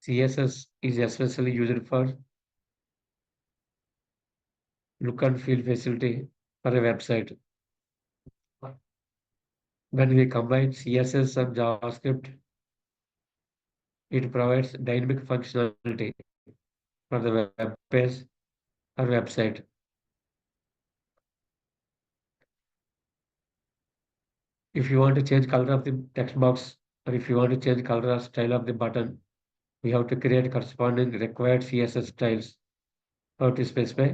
CSS is especially used for look and feel facility for a website. When we combine CSS and JavaScript, it provides dynamic functionality for the web page or website. If you want to change color of the text box, or if you want to change color or style of the button, we have to create corresponding required CSS styles. How to specify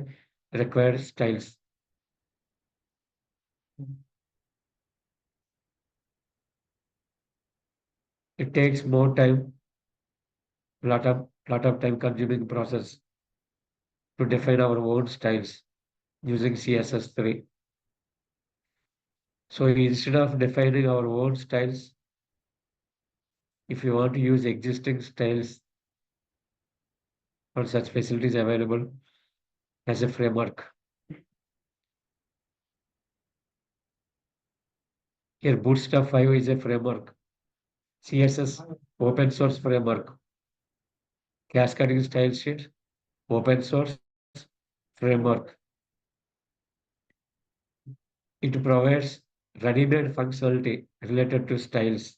required styles. It takes more time, lot of time consuming process to define our own styles using CSS3. So instead of defining our own styles, if you want to use existing styles or such facilities available as a framework. Here, Bootstrap 5 is a framework. CSS, open source framework. Cascading style sheet, open source framework. It provides ready-made functionality related to styles.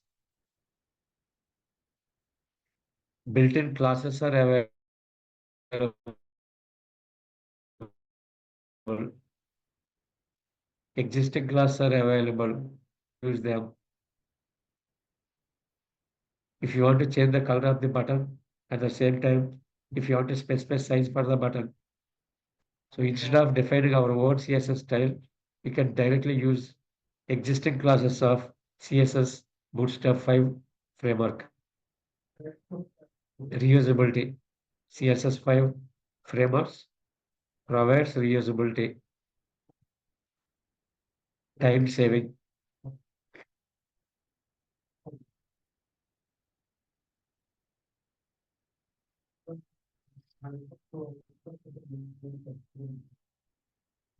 Built-in classes are available. Existing classes are available. Use them. If you want to change the color of the button, at the same time, if you want to specify size for the button. So instead of defining our own CSS style, we can directly use existing classes of CSS Bootstrap 5 framework. Reusability. CSS 5 frameworks provides reusability. Time saving.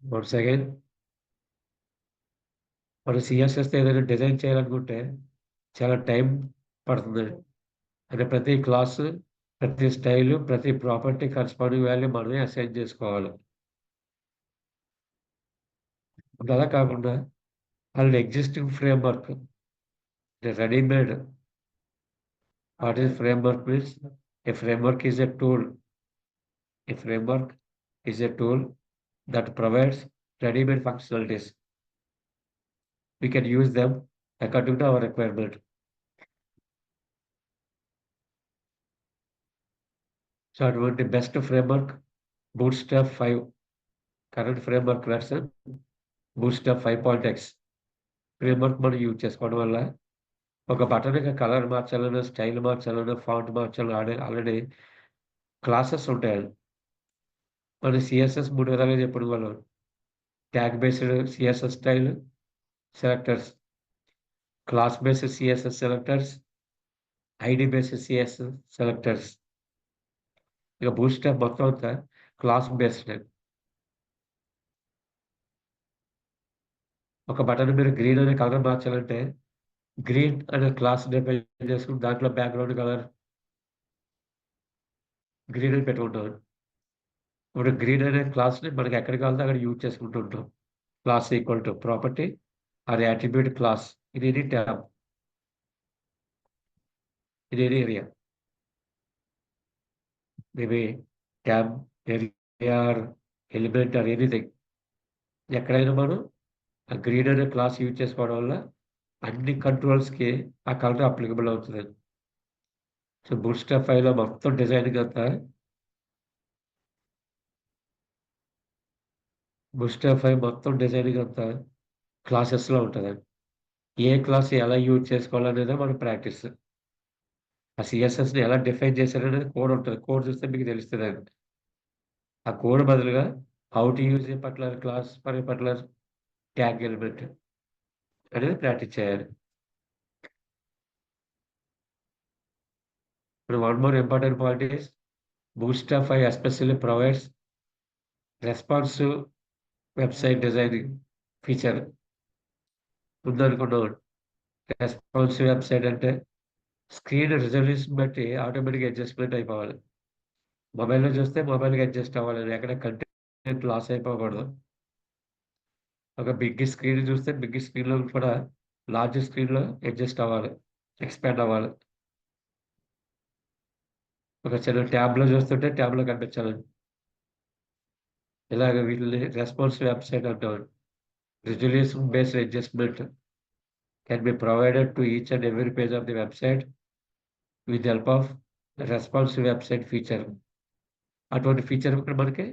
Once again, మనం CSS ఏదైనా design చేయాలనుకుంటే చాలా time పడుతుంది. అంటే ప్రతి class, ప్రతి style, ప్రతి property corresponding value మనమే అసైన్ చేసుకోవాలి. అలా కాకుండా already existing framework, readymade. What is framework means? A framework is a tool. A framework is a tool that provides ready-made functionalities. We can use them according to our requirement. So అటువంటి best framework Bootstrap 5 current framework version Bootstrap 5.x framework మనం use చేసుకోవడం వల్ల ఒక బటన్కి colour మార్చాలన్నా, style మార్చాలన్నా, font మార్చాలన్నా already classes ఉంటాయి. మన సిఎస్ఎస్ 3 విధాలుగా చెప్పడం వల్ల tag based CSS style selectors, class based CSS selectors, ID based CSS selectors. ఇక బూట్‌స్ట్రాప్ మొత్తం అంతా క్లాస్ బేస్డ్. ఒక బటన్ మీరు గ్రీన్ అనే కలర్ మార్చాలంటే గ్రీన్ అనే క్లాస్ డిఫైన్ చేసుకొని దాంట్లో బ్యాక్‌గ్రౌండ్ కలర్ గ్రీన్ అని పెట్టుకుంటాం. ఇప్పుడు గ్రీన్ అనే క్లాస్‌ని మనకి ఎక్కడ కావాలంటే అక్కడ యూజ్ చేసుకుంటూ ఉంటాం. Class equal to property or attribute class in any tab, in any area. Maybe tab, area are element or anything. ఎక్కడైనా మనం ఆ గ్రీన్ అనే క్లాస్ యూజ్ చేసుకోవడం వల్ల అన్ని కంట్రోల్స్‌కి ఆ కలర్ అప్లికబుల్ అవుతదండి. సో బూట్‌స్ట్రాప్ 5లో మొత్తం డిజైనింగ్ అంతా బూట్‌స్ట్రాప్ 5 మొత్తం డిజైనింగ్ అంతా క్లాసెస్‌లో ఉంటదండి. ఏ క్లాస్ ఎలా యూజ్ చేసుకోవాలనేదే మన ప్రాక్టీస్. ఆ సీఎస్ఎస్‌ని ఎలా డిఫైన్ చేశారనేది కోడ్ ఉంటది. కోడ్ చూస్తే మీకు తెలుస్తదండి. ఆ కోడ్ బదులుగా how to use a particular class for a particular tag element అనేది ప్రాక్టీస్ చేయాలి. ఇప్పుడు one more important point is Bootstrap 5 especially provides responsive website designing feature ఉందనుకున్నాం. రెస్పాన్సివ్ వెబ్‌సైట్ అంటే స్క్రీన్ రిజల్యూషన్ బట్టి ఆటోమేటిక్గా అడ్జస్ట్మెంట్ అయిపోవాలి. మొబైల్‌లో చూస్తే మొబైల్‌కి అడ్జస్ట్ అవ్వాలి. ఎక్కడ కంటెంట్ లాస్ అయిపోకూడదు. ఒక బిగ్ స్క్రీన్ చూస్తే బిగ్ స్క్రీన్‌లో కూడా లార్జ్ స్క్రీన్‌లో అడ్జస్ట్ అవ్వాలి. ఎక్స్‌పాండ్ అవ్వాలి. ఒక చిన్న ట్యాబ్‌లో చూస్తుంటే ట్యాబ్‌లో కనిపించాలండి. ఇలాగ వీటిల్ని రెస్పాన్సివ్ వెబ్‌సైట్ అంటామండి. Resolution based adjustment can be provided to each and every page of the website with help of responsive website feature. అటువంటి ఫీచర్ ఇక్కడ మనకి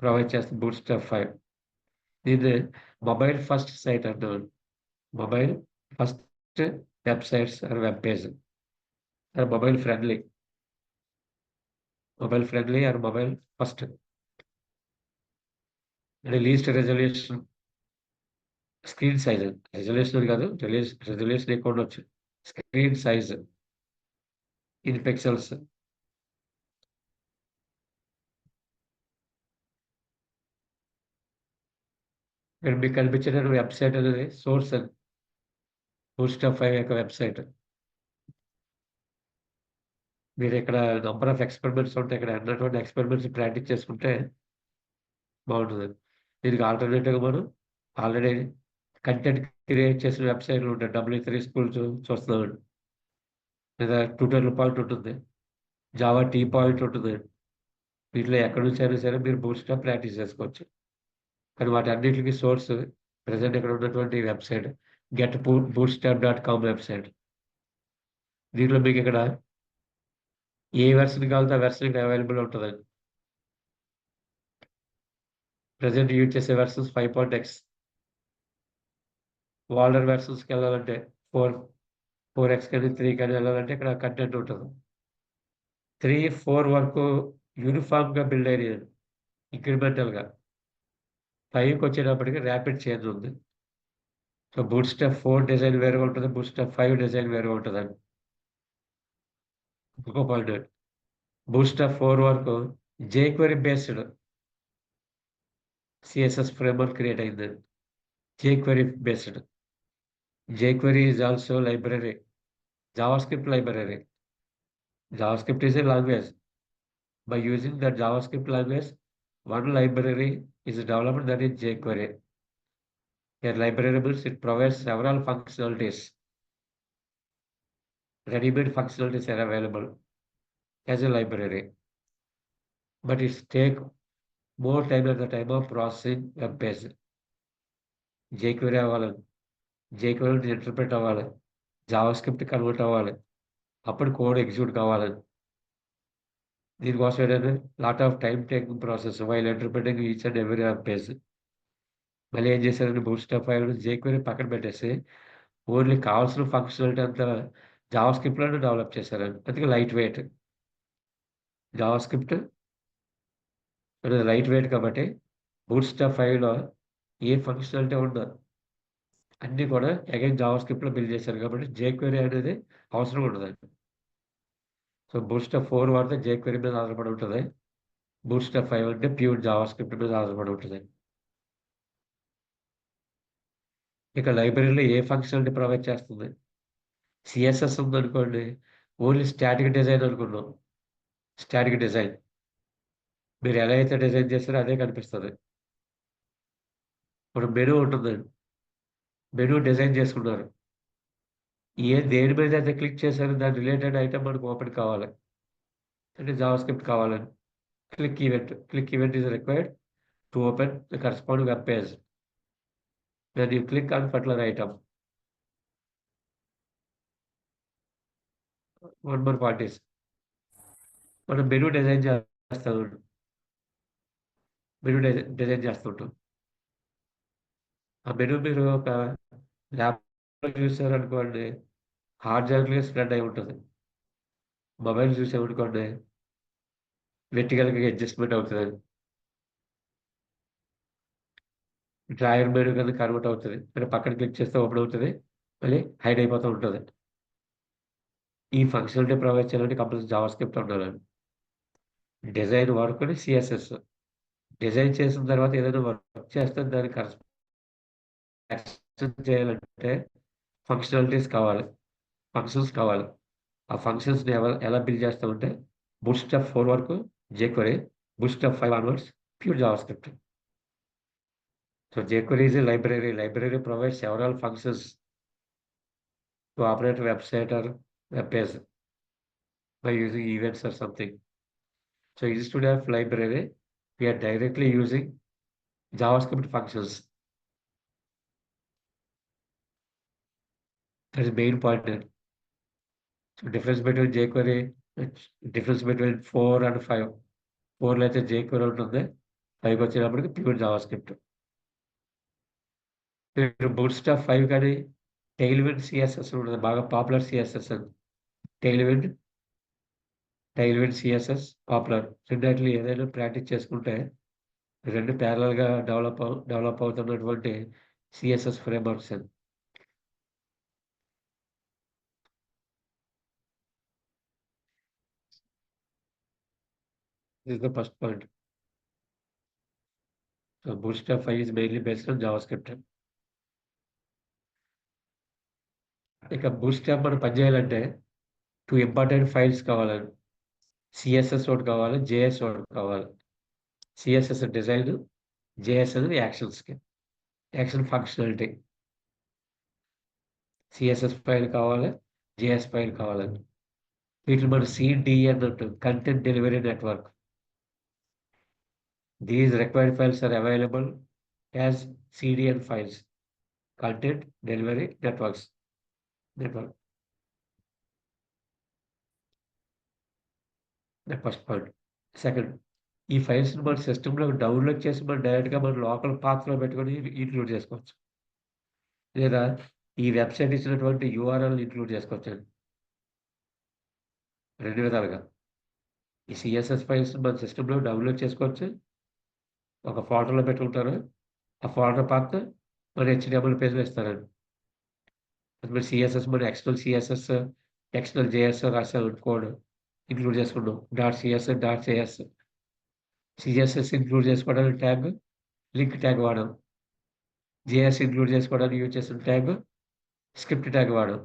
ప్రొవైడ్ చేస్తుంది బూట్‌స్ట్రాప్ 5. దీన్ని మొబైల్ ఫస్ట్ సైట్ అంటామండి. Mobile first websites or web page are mobile friendly. Mobile friendly are mobile first. And least resolution screen size. Resolution అని కాదు. Resolution ఎక్కువ ఉండొచ్చు. Screen size in pixels. ఇక్కడ మీకు కనిపించిన వెబ్‌సైట్ అనేది సోర్స్ అని. బూట్‌స్ట్రాప్ 5 యొక్క వెబ్‌సైట్. మీరిక్కడ నంబర్ ఆఫ్ ఎక్స్‌పెరిమెంట్స్ ఉంటాయి. ఇక్కడ అన్నటువంటి ఎక్స్‌పెరిమెంట్స్ ప్రాక్టీస్ చేసుకుంటే బావుంటదండి. దీనికి ఆల్టర్‌నేటివ్‌గా మనం ఆల్రెడీ కంటెంట్ క్రియేట్ చేసిన వెబ్‌సైట్‌లు ఉంటాయి. W3 స్కూల్ చూస్తున్నామండి. లేదా ట్యూటోరియల్ పాయింట్ ఉంటుంది. జావా టీ పాయింట్ ఉంటుందండి. వీటిలో ఎక్కడి నుంచైనా సరే మీరు బూట్‌స్ట్రాప్ ప్రాక్టీస్ చేసుకోవచ్చు. కానీ వాటన్నిటికి సోర్స్ ప్రెజెంట్ ఇక్కడ ఉన్నటువంటి వెబ్‌సైట్ బూట్‌స్ట్రాప్.కామ్ వెబ్‌సైట్. దీంట్లో మీకిక్కడ ఏ వెర్షన్ కావాలంటే ఆ వెర్షన్ ఇక్కడ అవైలబుల్ ఉంటదండి. ప్రెజెంట్ యూజ్ చేసే వెర్షన్స్ 5.x. ఓల్డర్ వెర్షన్స్‌కెళ్ళాలంటే 4, 4x కానీ 3 కానీ ఎళ్ళాలంటే ఇక్కడ కంటెంట్ ఉంటది. 3, 4 వరకు యూనిఫార్మ్‌గా బిల్డ్ అయినాయండి. ఇంక్రిమెంటల్‌గా. 5కొచ్చేటప్పటికి ర్యాపిడ్ చేంజ్ ఉంది. సో, బూట్‌స్ట్రాప్ 4 డిజైన్ వేరుగా ఉంటది. బూట్‌స్ట్రాప్ 5 డిజైన్ వేరుగా ఉంటదండి. ఇంకో పాయింట్ బూట్‌స్ట్రాప్ 4 వరకు jQuery based CSS framework create అయిందండి. jQuery based. jQuery is also library, JavaScript library. JavaScript is a language. By using the JavaScript language, one library is developed, that is jQuery. A library means it provides several functionalities. Ready-made functionalities are available as a library, but it takes more time at the time of processing web page. jQuery అవ్వాలని, jQuery interpret అవ్వాలి, JavaScript convert అవ్వాలి, అప్పుడు code execute కావాలని. దీనికోసం ఏంటంటే lot of time taking process while interpreting each and every web page. మళ్ళీ ఏం చేశారంటే బూట్‌స్ట్రాప్ 5 jQuery పక్కన పెట్టేసి ఓన్లీ కావాల్సిన ఫంక్షనాలిటీ అంతా జావాస్క్రిప్ట్‌లోనే డెవలప్ చేశారండి. అందుకే లైట్ వెయిట్. జావాస్క్రిప్ట్ అనేది లైట్ వెయిట్ కాబట్టి బూట్‌స్ట్రాప్ 5లో ఏ ఫంక్షనాలిటీ ఉన్నా అన్నీ కూడా అగైన్ జావాస్క్రిప్ట్‌లో బిల్డ్ చేశారు కాబట్టి jQuery అనేది అవసరం ఉండదండి. సో, బూట్‌స్ట్రాప్ 4 వాడితే jQuery మీద ఆధారపడి ఉంటది. బూట్‌స్ట్రాప్ 5 అంటే ప్యూర్ జావాస్క్రిప్ట్ మీద ఆధారపడి ఉంటదండి. ఇక లైబ్రరీలో ఏ ఫంక్షనాలిటీ ప్రొవైడ్ చేస్తుంది? సీఎస్ఎస్ ఉందనుకోండి, ఓన్లీ స్టాటిక్ డిజైన్ అనుకున్నాం. Static design. మీరు ఎలా అయితే డిజైన్ చేసారో అదే కనిపిస్తది. ఇప్పుడు మెనూ ఉంటుందండి. మెనూ డిజైన్ చేసుకున్నారు. దేని మీద అయితే క్లిక్ చేశారో దాని రిలేటెడ్ ఐటెమ్ మనకు ఓపెన్ కావాలి. అంటే జావాస్క్రిప్ట్ కావాలని. Click event is required to open the corresponding web page. When you click on particular item. One more point is మనం మెనూ డిజైన్ చేస్తామండి. మెనూ డిజైన్ చేస్తుంటాం. ఆ మెనూ మీరు ఒక ల్యాప్‌టాప్‌లో చూసారనుకోండి, హారిజాంటల్‌గా స్ప్రెడ్ అయి ఉంటది. మొబైల్ చూసామనుకోండి, వెర్టికల్‌గా అడ్జస్ట్‌మెంట్ అవుతదండి. డ్రాయర్ మెనూ కింద కన్వర్ట్ అవుతది. మీరు పక్కన క్లిక్ చేస్తే ఓపెన్ అవుతది. మళ్ళీ హైడ్ అయిపోతూ ఉంటది. ఈ ఫంక్షనాలిటీ ప్రొవైడ్ చేయాలంటే కంపల్సరీ జావాస్క్రిప్ట్ ఉండాలండి. డిజైన్ వాడుకొని సీఎస్ఎస్. డిజైన్ చేసిన తర్వాత ఏదైనా వర్క్ చేస్తే దానికి యాక్షన్ చేయాలంటే ఫంక్షనాలిటీస్ కావాలి. ఫంక్షన్స్ కావాలి. ఆ ఫంక్షన్స్‌ని ఎలా బిల్డ్ చేస్తామంటే బూట్‌స్ట్రాప్ 4 వరకు jQuery, bootstrap 5 onwards pure JavaScript. So jQuery is a library. Library provides several functions to operate a website or web page by using events or something. So instead of library, we are directly using JavaScript functions. That is main point there. So difference between jQuery, difference between 4 and 5. 4 లో అయితే jQuery ఉంటుంది. 5 వచ్చేటప్పటికి pure JavaScript. మీరు bootstrap 5 కానీ టెయిల్‌విండ్ CSS ఉంటుంది. బాగా popular CSS అది. టెయిల్‌విండ్, టెయిల్‌విండ్ CSS popular. రెండిట్లో ఏదైనా ప్రాక్టీస్ చేసుకుంటే 2 ప్యారలల్‌గా డెవలప్ అవుతున్నటువంటి సిఎస్ఎస్ ఫ్రేమ్‌వర్క్స్ అది. This is the first point. So bootstrap 5 is mainly based on JavaScript. ఇక బూట్‌స్ట్రాప్ మనం పని చేయాలంటే 2 ఇంపార్టెంట్ ఫైల్స్ కావాలండి. సిఎస్ఎస్ ఒకటి కావాలి. జేఎస్ ఒకటి కావాలి. సిఎస్ఎస్ డిజైన్, జేఎస్ అనేది యాక్షన్స్‌కి. Action functionality. సిఎస్ఎస్ ఫైల్ కావాలి. జేఎస్ ఫైల్ కావాలండి. వీటిని మనం సీడీఎన్ అంటాం. Content delivery network. These required files are available as CDN files, content delivery network. The first point. Second, ఈ ఫైల్స్‌ని మన సిస్టమ్‌లో డౌన్‌లోడ్ చేసి మనం డైరెక్ట్‌గా మన లోకల్ పాత్‌లో పెట్టుకొని ఇంక్లూడ్ చేసుకోవచ్చు. లేదా ఈ వెబ్‌సైట్ ఇచ్చినటువంటి యూఆర్ఎల్‌ని ఇంక్లూడ్ చేసుకోవచ్చండి. 2 విధాలుగా. ఈ సీఎస్ఎస్ ఫైల్స్‌ని మన సిస్టమ్‌లో డౌన్‌లోడ్ చేసుకోవచ్చు. ఒక ఫోల్డర్‌లో పెట్టుకుంటారు. ఆ ఫోల్డర్ పాత్ మన హెచ్‌టీఎంఎల్ పేజ్‌లో ఇస్తారండి. మరి సీఎస్ఎస్ మన ఎక్స్టర్నల్ సీఎస్ఎస్, ఎక్స్టర్నల్ జేఎస్ రాసాం కోడ్ ఇంక్లూడ్ చేసుకున్నాం. Dot CS, dot JS. CSS include చేసుకోవడానికి ట్యాగ్ లింక్ ట్యాగ్ వాడాం. జేఎస్ ఇంక్లూడ్ చేసుకోవడానికి యూజ్ చేసిన ట్యాగ్ స్క్రిప్ట్ ట్యాగ్ వాడాం.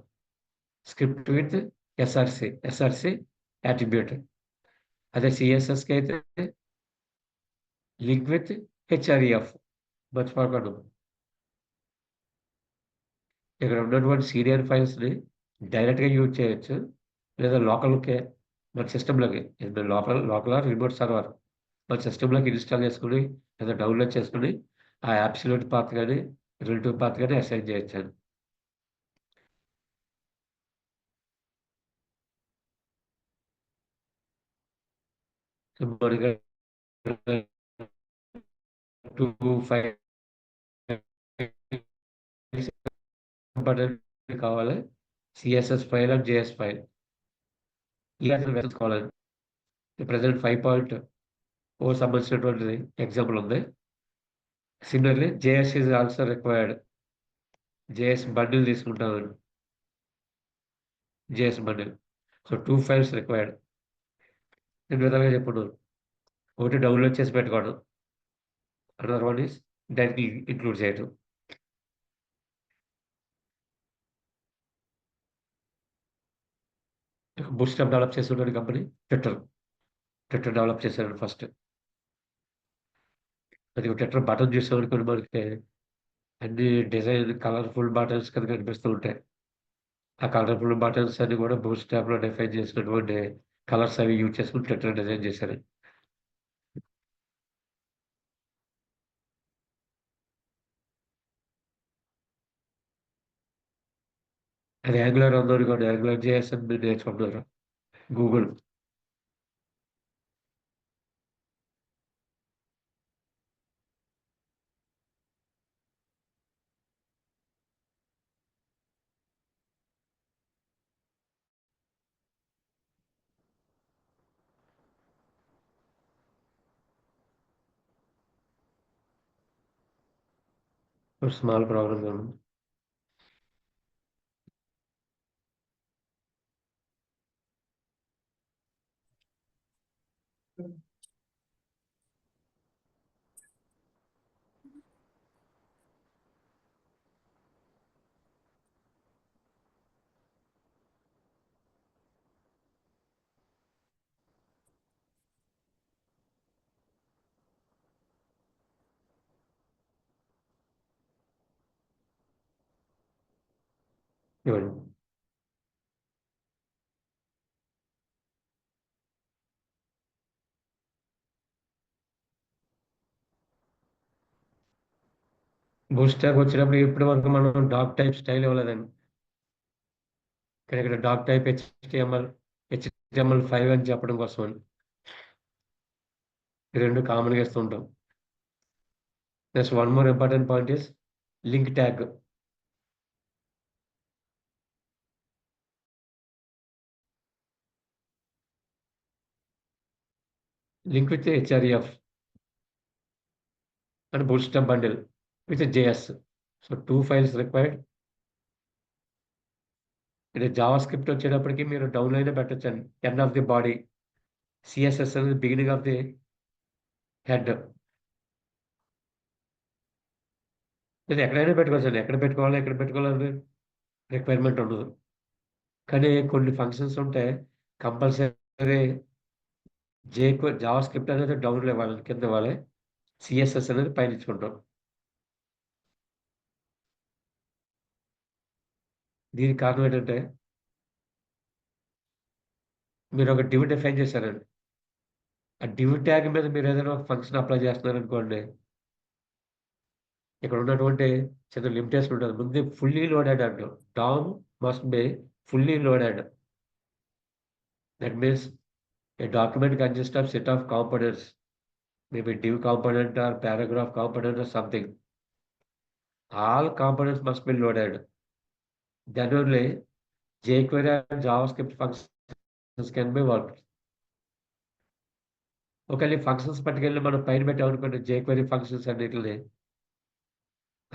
Script with SRC attribute. అదే సీఎస్ఎస్‌కి అయితే లింక్ విత్ హెచ్ఆర్‌ఈఎఫ్ మర్చిపోకూడదు. ఇక్కడ ఉన్నటువంటి సీరియల్ ఫైల్స్‌ని డైరెక్ట్‌గా యూజ్ చేయొచ్చు. లేదా లోకల్‌కే మన సిస్టమ్‌లోకి ఇది లోకల్ ఆర్ రిమోట్ సర్వర్ మన సిస్టమ్‌లోకి ఇన్‌స్టాల్ చేసుకొని లేదా డౌన్‌లోడ్ చేసుకొని ఆ అబ్సల్యూట్ పాత్ గాని, రిలేటివ్ పాత్ గాని అసైన్ చేయొచ్చండి. సో మనకి 2 ఫైల్స్ ఇంపార్టెంట్ కావాలి. CSS file and JS file. ఈ వెర్షన్స్ కావాలండి. ప్రెజెంట్ 5.0 సంబంధించినటువంటిది ఎగ్జాంపుల్ ఉంది. Similarly JS is also required. JS bundle తీసుకుంటామండి. JS bundle. So 2 files required. 2 విధాలుగా చెప్పుకున్నాను. ఒకటి డౌన్‌లోడ్ చేసి పెట్టుకోవడం. Another one is directly include చేయడం. బూట్‌స్ట్రాప్ డెవలప్ చేసినటువంటి కంపెనీ ట్విట్టర్. ట్విట్టర్ డెవలప్ చేశారండి ఫస్ట్. అది ట్విట్టర్ బటన్ చూసామనుకోండి మనకి అన్ని డిజైన్ కలర్‌ఫుల్ బటన్స్ కింద కనిపిస్తూ ఉంటాయి. ఆ కలర్‌ఫుల్ బటన్స్ అన్ని కూడా బూట్‌స్ట్రాప్‌లో డిఫైన్ చేసినటువంటి కలర్స్ అవి యూజ్ చేసుకొని ట్విట్టర్ డిజైన్ చేశారండి. అది యాంగులర్ ఉందనుకోండి. యాంగులర్ జేఎస్ అని మీరు నేర్చుకుంటున్నారు. గూగుల్. Small problem. ఇవ్వండి. బూస్టాక్ వచ్చినప్పుడు ఇప్పటి వరకు మనం డాక్ టైప్ స్టైల్ ఇవ్వలేదండి. ఇక్కడ డాక్ టైప్ HTML5 అని చెప్పడం కోసం అండి. ఈ రెండు కామన్గా ఇస్తూ ఉంటాం. Next one more important point is link tag. Link with HREF and bootstrap bundle with JS. So 2 files required. ఇది జావా స్క్రిప్ట్ వచ్చేటప్పటికి మీరు డౌన్ అయినా పెట్టచ్చండి. End of the body, CSS అనేది బిగినింగ్ ఆఫ్ ది హెడ్. ఇది ఎక్కడైనా పెట్టుకోవచ్చండి. ఎక్కడ పెట్టుకోవాలని రిక్వైర్మెంట్ ఉండదు. కానీ కొన్ని ఫంక్షన్స్ ఉంటే కంపల్సరీ జావా స్క్రిప్ట్ అనేది డౌన్లో ఇవ్వాలి, కింద ఇవ్వాలి. సిఎస్ఎస్ అనేది పైన ఇచ్చుకుంటాం. దీనికి కారణం ఏంటంటే మీరు ఒక డివ్ డిఫైన్ చేశారండి. ఆ డివ్ ట్యాగ్ మీద మీరు ఏదైనా ఒక ఫంక్షన్ అప్లై చేస్తున్నారనుకోండి, ఇక్కడ ఉన్నటువంటి చిన్న లిమిటేషన్ ఉంటుంది. ముందు ఫుల్లీ లోడెడ్ అంటాం. DOM must be fully loaded. That means a document consists of set of components, maybe div component or paragraph component or something. All components must be loaded. Then only jQuery and JavaScript functions can be worked. ఒకవేళ ఈ functions పట్టుకెళ్ళి మనం పైన పెట్టామనుకోండి jQuery functions అన్నిటిని,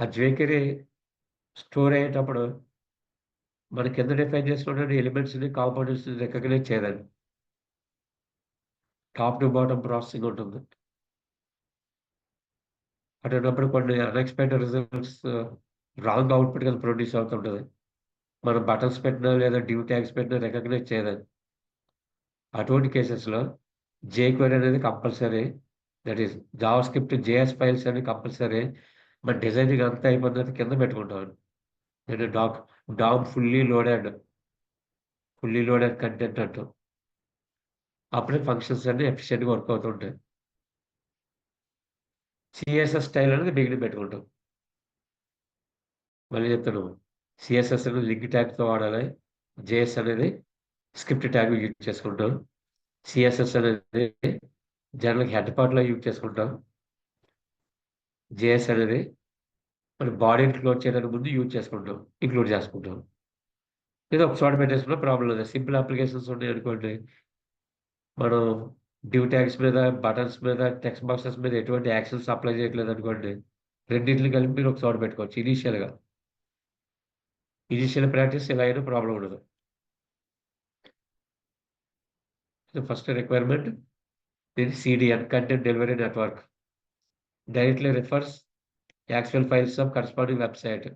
ఆ jQuery store అయ్యేటప్పుడు మన కింద డిఫైన్ చేసుకున్న ఎలిమెంట్స్ని, కాంపోనెంట్స్ని రికగ్నైజ్ చేయదండి. టాప్ టు బాటమ్ ప్రాసెసింగ్ ఉంటుంది. అటువంటిప్పుడు కొన్ని అన్ఎక్స్పెక్టెడ్ రిజల్ట్స్, రాంగ్ అవుట్పుట్ కింద ప్రొడ్యూస్ అవుతుంటుంది. మనం బటన్స్ పెట్టినా లేదా డివ్ ట్యాగ్స్ పెట్టినా రికగ్నైజ్ చేయదండి. అటువంటి కేసెస్లో jQuery అనేది compulsory. That is Java script JS files అనేది కంపల్సరీ. మన డిజైనింగ్ అంతా అయిపోయిన తర్వాత కింద పెట్టుకుంటాం. నేను DOM ఫుల్లీ లోడెడ్ కంటెంట్ అంటాం. అప్పుడే ఫంక్షన్స్ అన్ని ఎఫిషియెంట్గా వర్క్ అవుతుంటాయి. సిఎస్ఎస్ స్టైల్ అనేది బిగినింగ్ పెట్టుకుంటాం. మళ్ళీ చెప్తాను, సిఎస్ఎస్ అనేది లింక్ ట్యాగ్తో వాడాలి. జేఎస్ అనేది స్క్రిప్ట్ ట్యాగ్ యూజ్ చేసుకుంటాం. సిఎస్ఎస్ అనేది జనరల్గా హెడ్ పార్ట్లో యూజ్ చేసుకుంటాం. జేఎస్ అనేది మన బాడీని క్లోజ్ చేయడానికి ముందు ఇంక్లూడ్ చేసుకుంటాం. ఇది ఒక చోట పెట్టేసుకున్న ప్రాబ్లం లేదు. సింపుల్ అప్లికేషన్స్ ఉన్నాయి అనుకోండి, మనం డివ్ ట్యాగ్స్ మీద, బటన్స్ మీద, టెక్స్ట్ బాక్సెస్ మీద ఎటువంటి యాక్షన్స్ అప్లై చేయట్లేదు అనుకోండి, రెండింటిని కలిపి మీరు ఒక చోట పెట్టుకోవచ్చు. ఇనీషియల్ ప్రాక్టీస్ ఇలా అయినా ప్రాబ్లం ఉండదు. ఫస్ట్ రిక్వైర్మెంట్ ఇది CDN, content delivery network. Directly refers actual files of corresponding website.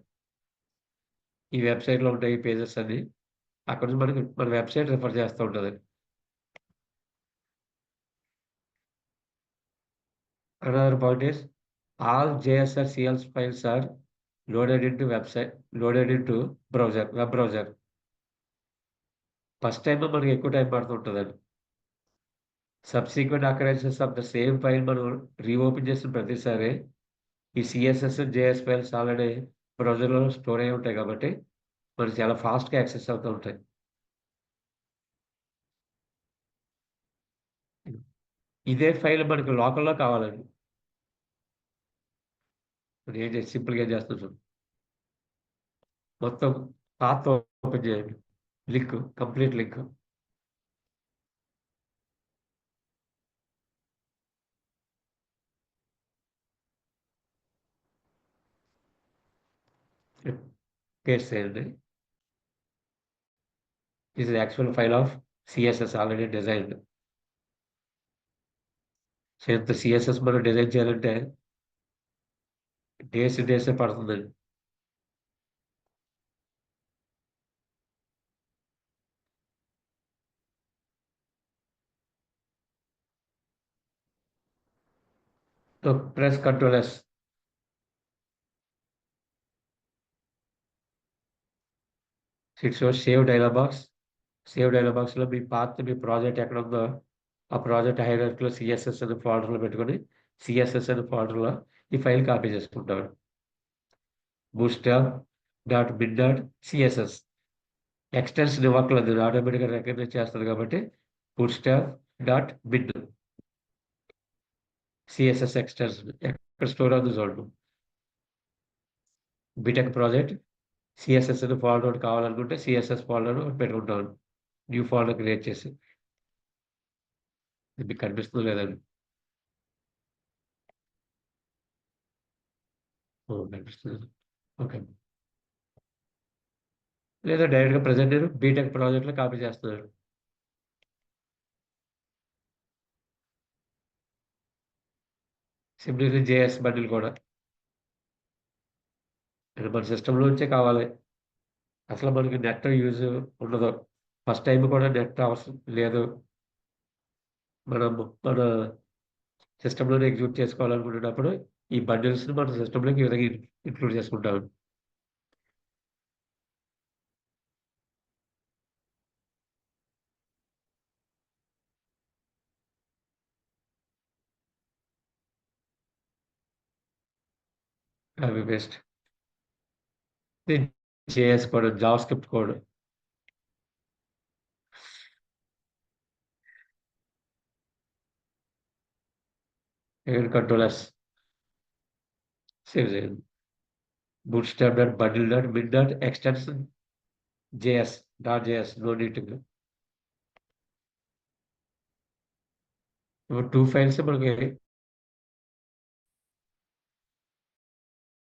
ఈ వెబ్సైట్లో ఉంటాయి ఈ పేజెస్ అన్ని. అక్కడ నుంచి మన వెబ్సైట్ రిఫర్ చేస్తూ ఉంటుంది. Another point is all JSR CLs files are loaded into web browser. First time మనకి ఎక్కువ టైం పడుతుంటుందండి. Subsequent occurrences of the same file మనం రీఓపెన్ చేసిన ప్రతిసారి ఈ సిఎస్ఎస్, JS ఫైల్స్ ఆల్రెడీ బ్రౌజర్లో స్టోర్ అయి ఉంటాయి కాబట్టి మనకి చాలా ఫాస్ట్గా యాక్సెస్ అవుతూ ఉంటాయి. ఇదే ఫైల్ మనకి లోకల్లో కావాలండి. నేను ఏం చేసి సింపుల్గా ఏం చేస్తున్నాను, మొత్తం పాత్ ఓపెన్ చేయండి. Complete link. పేస్ట్ చేయండి. This is actual file of CSS already designed. So ఇంత సిఎస్ఎస్ మనం డిజైన్ చేయాలంటే డేసే పడుతుందండి. So press Ctrl+S. It shows save dialogue box. Save dialogue బాక్స్లో మీ ప్రాజెక్ట్ ఎక్కడ ఉందో ఆ ప్రాజెక్ట్ హైరార్కీలో సిఎస్ఎస్ అనే ఫోల్డర్లో పెట్టుకొని సిఎస్ఎస్ అనే ఫోల్డర్లో ఈ ఫైల్ కాపీ చేసుకుంటాడు. Bootstrap dot bin dot CSS extension ఇవ్వట్లేదు, ఆటోమేటిక్గా రికగ్నైజ్ చేస్తుంది కాబట్టి bootstrap dot bin CSS extension ఎక్కడ స్టోర్ అవుతుంది చూడండి. బీటెక్ ప్రాజెక్ట్ సిఎస్ఎస్ అని ఫోల్డర్ ఒకటి కావాలనుకుంటే సిఎస్ఎస్ ఫోల్డర్ పెట్టుకుంటాను, న్యూ ఫోల్డర్ క్రియేట్ చేసి. ఇది మీకు కనిపిస్తుందో లేదండి? కనిపిస్తుంది. ఓకే. లేదా డైరెక్ట్గా ప్రజెంట్ నేను బీటెక్ ప్రాజెక్ట్లో కాపీ చేస్తున్నాను. సిమిలర్లీ జేఎస్ బండిల్ కూడా ఇది మన సిస్టంలోంచే కావాలి. అసలు మనకి నెట్ యూజ్ ఉండదు, ఫస్ట్ టైం కూడా నెట్ అవసరం లేదు, మనం మన సిస్టంలోనే ఎగ్జిక్యూట్ చేసుకోవాలనుకునేటప్పుడు ఈ బండిల్స్ని మన సిస్టంలోకి ఈ విధంగా ఇంక్లూడ్ చేసుకుంటాం. అవి best. JS code, JavaScript code. Controllers save చేయండి. Bootstrap dot bundle dot bin dot extension JS dot JS no need. ఇప్పుడు 2 ఫైల్స్ మనకి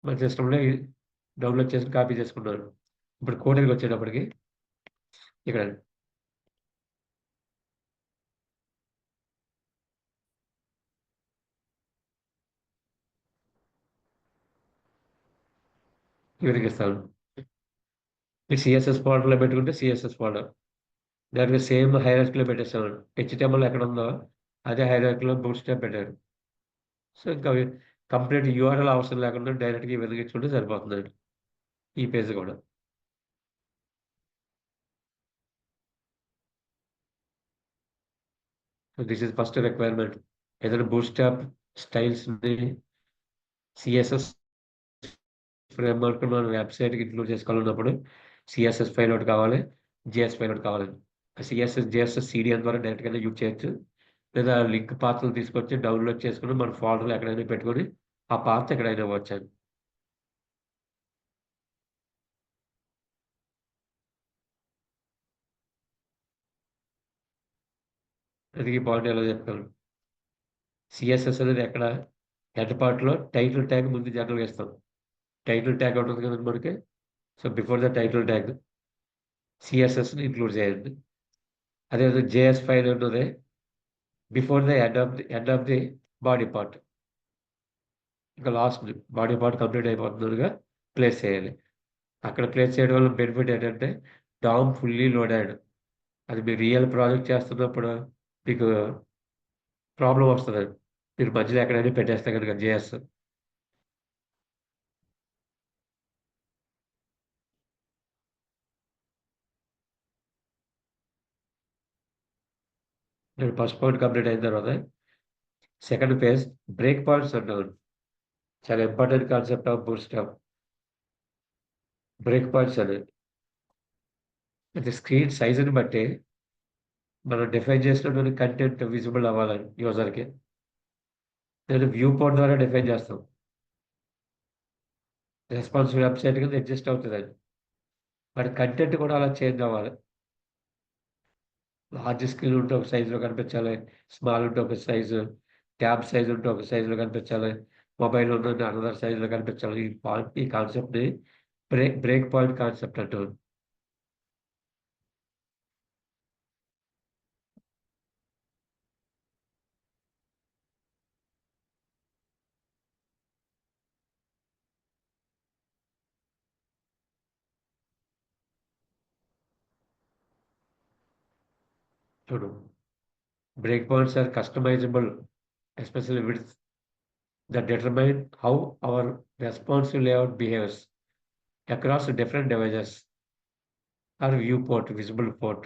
మన సిస్టంలో డౌన్లోడ్ చేసి కాపీ చేసుకున్నాను. ఇప్పుడు కోడింగ్కి వచ్చేటప్పటికి ఇక్కడ వివరిస్తాను. మీరు సిఎస్ఎస్ ఫోల్డర్లో పెట్టుకుంటే సిఎస్ఎస్ ఫోల్డర్ దానికి సేమ్ హైరార్కీలో పెట్టేస్తాను. హెచ్టిఎంఎల్ ఎక్కడ ఉందో అదే హైరార్కీలో బూట్స్ట్రాప్ పెట్టారు. సో ఇంకా కంప్లీట్ యూఆర్ఎల్ అవసరం లేకుండా డైరెక్ట్గా ఈ విధంగా ఇచ్చుకుంటే సరిపోతుందండి ఈ పేజ్ కూడా. So this is first requirement. ఏదైనా బూట్స్ట్రాప్ స్టైల్స్ని సిఎస్ఎస్ ఫ్రేమ్వర్క్ మనం వెబ్సైట్కి ఇంక్లూడ్ చేసుకోవాలన్నప్పుడు సిఎస్ఎస్ ఫైల్ ఒకటి కావాలి, జిఎస్ ఫైల్ ఒకటి కావాలి. జిఎస్ఎస్ సిడిఎన్ ద్వారా డైరెక్ట్గానే యూజ్ చేయొచ్చు, లేదా లింక్ పాత్రలు తీసుకొచ్చి డౌన్లోడ్ చేసుకుని మన ఫోల్డర్లో ఎక్కడైనా పెట్టుకొని ఆ పాత్ ఎక్కడైనా ఇవ్వచ్చు. అది ఈ పాయింట్ ఎలా చెప్తాను. సిఎస్ఎస్ అనేది ఎక్కడ హెడ్ పార్ట్లో టైటిల్ ట్యాగ్ ముందు జనరల్గా ఇస్తాం. టైటిల్ ట్యాగ్ ఉంటుంది కదండి మనకి. So before the title tag సిఎస్ఎస్ని ఇంక్లూడ్ చేయండి. అదేవిధంగా జేఎస్ ఫైల్ ఉన్నది before the end of the body part. ఇంకా లాస్ట్ బాడీ పార్ట్ కంప్లీట్ అయిపోతుందిగా ప్లేస్ చేయాలి. అక్కడ ప్లేస్ చేయడం వల్ల బెనిఫిట్ ఏంటంటే డామ్ ఫుల్లీ లోడెడ్. అది మీరు రియల్ ప్రాజెక్ట్ చేస్తున్నప్పుడు మీకు ప్రాబ్లం వస్తుంది. మీరు మధ్యలో ఎక్కడైనా పెట్టేస్తే కనుక జేఎస్ నేను ఫస్ట్ పాయింట్ కంప్లీట్ అయిన తర్వాత సెకండ్ ఫేజ్ బ్రేక్ పాయింట్స్ అంటాను. చాలా important concept of bootstrap. Break points అనేది అది స్క్రీన్ సైజుని బట్టి మనం డిఫైన్ చేసినటువంటి కంటెంట్ విజిబుల్ అవ్వాలని యూజర్కి నేను వ్యూ పోర్ట్ ద్వారా డిఫైన్ చేస్తాం. రెస్పాన్సివ్ వెబ్సైట్ కింద అడ్జస్ట్ అవుతుంది అది. మరి కంటెంట్ కూడా అలా చేంజ్ అవ్వాలి. లార్జ్ స్క్రీన్ ఉంటే ఒక సైజులో కనిపించాలి, స్మాల్ ఉంటే ఒక సైజు, ట్యాబ్ సైజు ఉంటే ఒక సైజులో కనిపించాలి, మొబైల్ ఉంటే అనదర్ సైజులో కనిపించాలి. ఈ కాన్సెప్ట్ని బ్రేక్ పాయింట్ కాన్సెప్ట్ అంటారు. చూడు, break points are customizable, especially with that determine how our responsive layout behaves across different devices. Or viewport, visible port.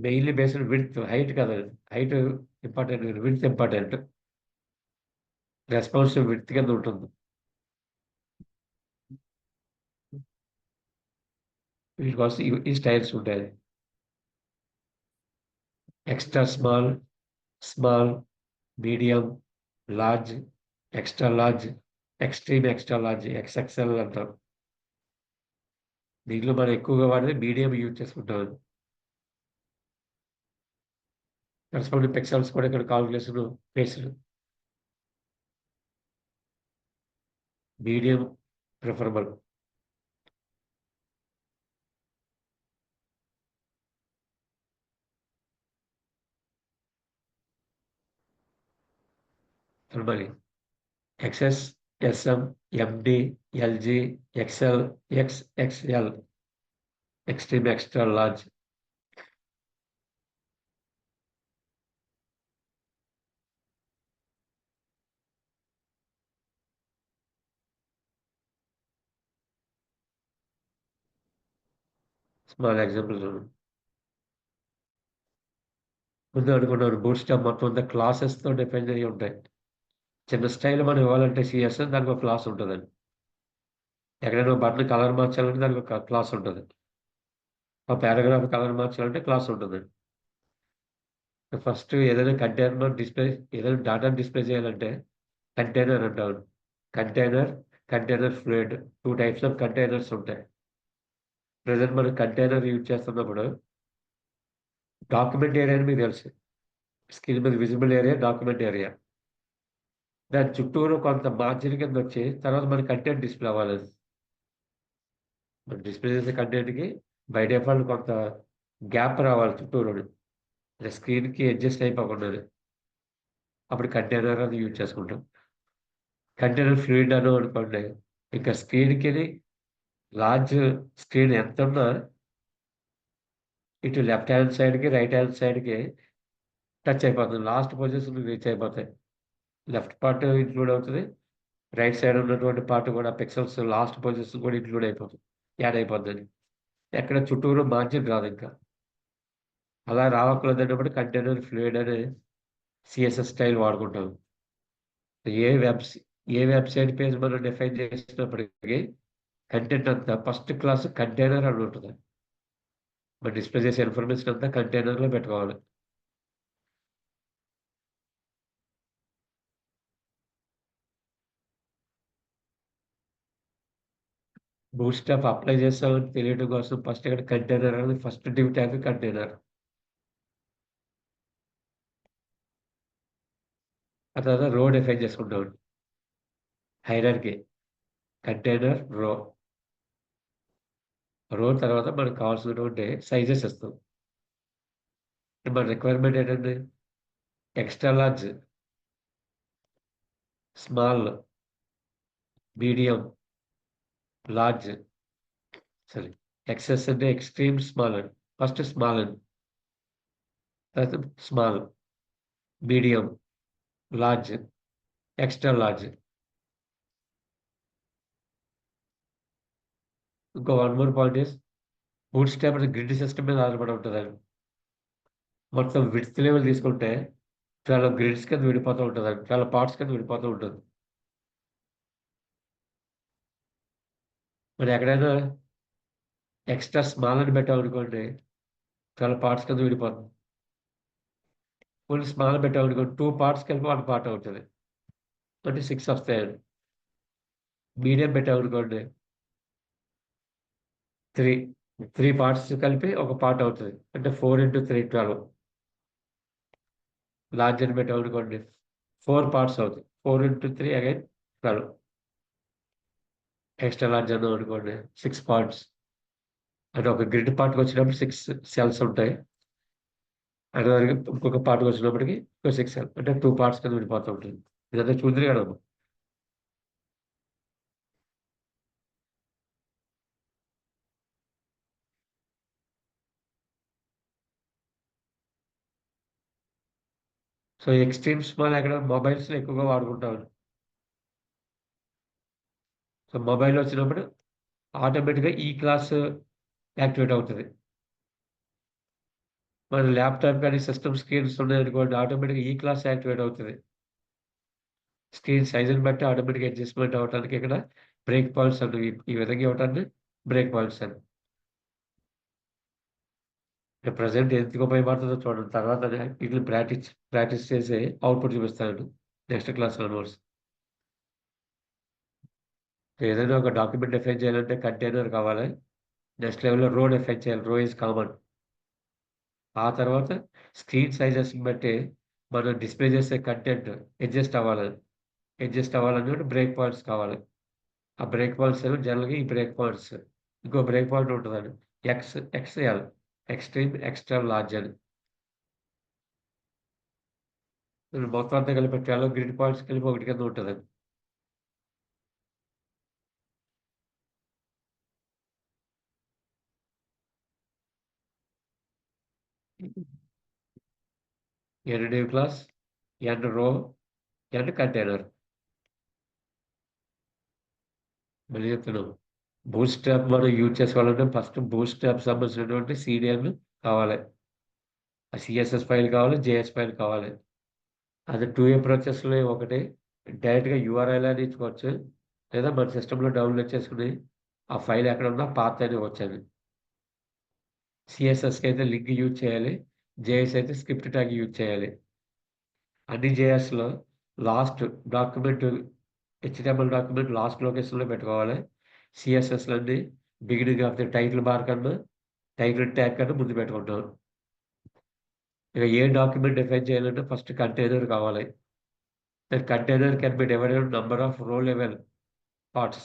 Mainly based width, height కదా. Height important, width important. Responsive width కింద ఉంటుంది. వీటి కోసం ఈ styles ఉంటాయి. Extra small, small, medium, large, extra large, extreme extra large, XXL అంటాం. దీంట్లో మనం ఎక్కువగా వాడేది మీడియం యూజ్ చేసుకుంటాం. కరెస్పాండింగ్ పిక్సెల్స్ కూడా ఇక్కడ కాల్కులేషన్ బేస్డ్. Medium preferable. మరి XS, SM, MD, LG, XL, XXL, extreme extra large. Small example చూడండి. ముందు అనుకున్నాను బూట్ స్టాప్ మొత్తం అంతా క్లాసెస్తో డిపెండ్ అయ్యి ఉంటాయి. చిన్న స్టైల్ మనం ఇవ్వాలంటే సిఎస్ దానికి ఒక క్లాస్ ఉంటుందండి. ఎక్కడైనా బటన్ కలర్ మార్చాలంటే దానికి ఒక క్లాస్ ఉంటుంది. ఆ పారాగ్రాఫ్ కలర్ మార్చాలంటే క్లాస్ ఉంటుంది. ఫస్ట్ ఏదైనా కంటైనర్ డిస్ప్లే, ఏదైనా డాటాను డిస్ప్లే చేయాలంటే కంటైనర్ అంటారు. Container, container fluid, 2 types of containers ఉంటాయి. ప్రెజెంట్ మనం కంటైనర్ యూజ్ చేస్తున్నప్పుడు డాక్యుమెంట్ ఏరియా అని మీకు తెలుసు. స్క్రీన్ మీద విజిబుల్ ఏరియా, డాక్యుమెంట్ ఏరియా. దాని చుట్టూరు కొంత మార్జిన్ కింద వచ్చి తర్వాత మన కంటెంట్ డిస్ప్లే అవ్వాలి. మనం డిస్ప్లే చేసే కంటెంట్కి బై డిఫాల్ట్ కొంత గ్యాప్ రావాలి చుట్టూరు, స్క్రీన్కి అడ్జస్ట్ అయిపోకుండా. అప్పుడు కంటైనర్ అది యూజ్ చేసుకుంటాం. కంటైనర్ ఫ్లూయిడ్ అని అనుకోండి, ఇంకా స్క్రీన్కి లార్జ్ స్క్రీన్ ఎంత ఉన్నా ఇటు లెఫ్ట్ హ్యాండ్ సైడ్కి రైట్ హ్యాండ్ సైడ్కి టచ్ అయిపోతుంది. లాస్ట్ పొజిషన్ రీచ్ అయిపోతాయి. లెఫ్ట్ పార్ట్ ఇంక్లూడ్ అవుతుంది, రైట్ సైడ్ ఉన్నటువంటి పార్ట్ కూడా పిక్సెల్స్ లాస్ట్ పొజిషన్ కూడా ఇంక్లూడ్ అయిపోతుంది, యాడ్ అయిపోతుంది. ఎక్కడ చుట్టూరు మార్జిన్ రాదు ఇంకా. అలా రావట్లేదన్నప్పుడు కంటైనర్ ఫ్లూయిడ్ అనే సిఎస్ఎస్ స్టైల్ వాడుకుంటాం. ఏ వెబ్ ఏ వెబ్సైట్ పేజ్ మనం డిఫైన్ చేసినప్పటికీ కంటెంట్ అంతా ఫస్ట్ క్లాస్ కంటైనర్ అని ఉంటుంది. మనం డిస్ప్లే చేసే ఇన్ఫర్మేషన్ అంతా కంటైనర్లో పెట్టుకోవాలి. బూట్ స్టాప్ అప్లై చేస్తామని తెలియడం కోసం ఫస్ట్ ఇక్కడ కంటైనర్ అనేది ఫస్ట్ డివ్ ట్యాగ్ కంటైనర్. ఆ తర్వాత రో డిఫైన్ చేసుకుంటాం. హైరార్కీ కంటైనర్ రో. రో తర్వాత మనకు కావాల్సినటువంటి సైజెస్ ఇస్తాం. మన రిక్వైర్మెంట్ ఏంటంటే extra large, small, medium, large. సరే, ఎక్సెస్ అంటే ఎక్స్ట్రీమ్ స్మాల్ అండి. ఫస్ట్ స్మాల్ అండి, తర్వాత small, medium, large, extra large. ఇంకో one more point is Bootstrap అనేది గ్రిడ్ సిస్టమ్ మీద ఆధారపడి ఉంటుందండి. మొత్తం విడ్త్ లెవెల్ తీసుకుంటే చాలా గ్రిడ్స్ కింద విడిపోతూ ఉంటుందండి, చాలా పార్ట్స్ కింద విడిపోతూ ఉంటుంది. మరి ఎక్కడైనా ఎక్స్ట్రా స్మాల్ అని పెట్టామనుకోండి చాలా పార్ట్స్ కింద విడిపోతుంది. ఫుల్ స్మాల్ పెట్టామనుకోండి 2 పార్ట్స్ కలిపి 1 పార్ట్ అవుతుంది, అంటే 6 వస్తాయండి. మీడియం పెట్టామనుకోండి 3 పార్ట్స్ కలిపి ఒక పార్ట్ అవుతుంది, అంటే 4 into 3 12. లార్జ్ అని పెట్టామనుకోండి 4 పార్ట్స్ అవుతాయి, 4 into 3 అగైన్ 12. ఎక్స్ట్రా లార్జ్ అన్నాం అనుకోండి 6 పార్ట్స్, అంటే ఒక గ్రిడ్ పార్ట్కి వచ్చినప్పుడు 6 సెల్స్ ఉంటాయి. అదే ఇంకొక పార్ట్కి వచ్చినప్పటికి 6 సెల్, అంటే 2 పార్ట్స్ కింద విడిపోతూ ఉంటుంది. ఇదంతా చూద్దరు కదా. సో ఎక్స్ట్రీమ్ స్మాల్ ఎక్కడ మొబైల్స్లో ఎక్కువగా వాడుకుంటాం. మొబైల్ వచ్చినప్పుడు ఆటోమేటిక్‌గా ఈ క్లాస్ యాక్టివేట్ అవుతది. మన ల్యాప్‌టాప్ గాని, సిస్టమ్ స్క్రీన్స్ ఉన్నాయనుకోండి ఆటోమేటిక్‌గా ఈ క్లాస్ యాక్టివేట్ అవుతది. స్క్రీన్ సైజ్‌ని బట్టి ఆటోమేటిక్‌గా అడ్జస్ట్‌మెంట్ అవ్వటానికి ఇక్కడ బ్రేక్ పాయింట్స్ అనేవి ఈ విధంగా ఇవ్వటాన్ని బ్రేక్ పాయింట్స్ అని. ప్రెజెంట్ ఎందుకు ఉపయోగపడుతుందో చూడండి. తర్వాత వీటిని ప్రాక్టీస్ చేసి అవుట్‌పుట్ చూపిస్తానండి. నెక్స్ట్ క్లాస్‌లో నోట్స్. ఏదైనా ఒక డాక్యుమెంట్ డిఫైన్ చేయాలంటే కంటైనర్ కావాలి. నెక్స్ట్ లెవెల్‌లో రో డిఫైన్ చేయాలి. రో ఈస్ కామన్. ఆ తర్వాత స్క్రీన్ సైజెస్‌ని బట్టి మనం డిస్‌ప్లే చేసే కంటెంట్ అడ్జస్ట్ అవ్వాలి. అడ్జస్ట్ అవ్వాలనుకుంటే బ్రేక్ పాయింట్స్ కావాలి. ఆ బ్రేక్ పాయింట్స్ ఏమో జనరల్‌గా ఈ బ్రేక్ పాయింట్స్. ఇంకో బ్రేక్ పాయింట్ ఉంటదండి. ఎక్స్ఎల్ ఎక్స్‌ట్రీమ్, ఎక్స్‌ట్రా లార్జ్ అని. మొత్తం అంతా కలిపి 12 గ్రిడ్ పాయింట్స్ కలిపి ఒకటి కింద ఉంటదండి. 'ఎన్ న్యూ క్లాస్', 'ఎన్ రో', 'ఎన్ కంటైనర్'. మళ్ళీ చెప్తున్నాను. బూట్‌స్ట్రాప్ మనం యూజ్ చేసుకోవాలంటే ఫస్ట్ బూట్‌స్ట్రాప్ సంబంధించినటువంటి సీడీఎన్ కావాలి. ఆ సీఎస్ఎస్ ఫైల్ కావాలి, జేఎస్ ఫైల్ కావాలి. అది 2 అప్రోచెస్‌లో ఒకటి డైరెక్ట్‌గా యూఆర్ఎల్ అని ఇచ్చుకోవచ్చు. లేదా మన సిస్టమ్‌లో డౌన్‌లోడ్ చేసుకొని ఆ ఫైల్ ఎక్కడున్నా పాత్ అని ఇవ్వచ్చండి. సీఎస్ఎస్‌కి అయితే లింక్ యూజ్ చేయాలి. జేఎస్ అయితే స్క్రిప్ట్ ట్యాగ్ యూజ్ చేయాలి. అన్ని జేఎస్‌లో last document HTML document last లొకేషన్‌లో పెట్టుకోవాలి. సీఎస్ఎస్‌లన్నీ beginning of the title bar కన్నా, టైటిల్ ట్యాగ్ కన్నా ముందు పెట్టుకుంటాం. ఇక ఏ డాక్యుమెంట్ డిఫైన్ చేయాలంటే ఫస్ట్ కంటైనర్ కావాలి. The container can be divided into number of row level parts.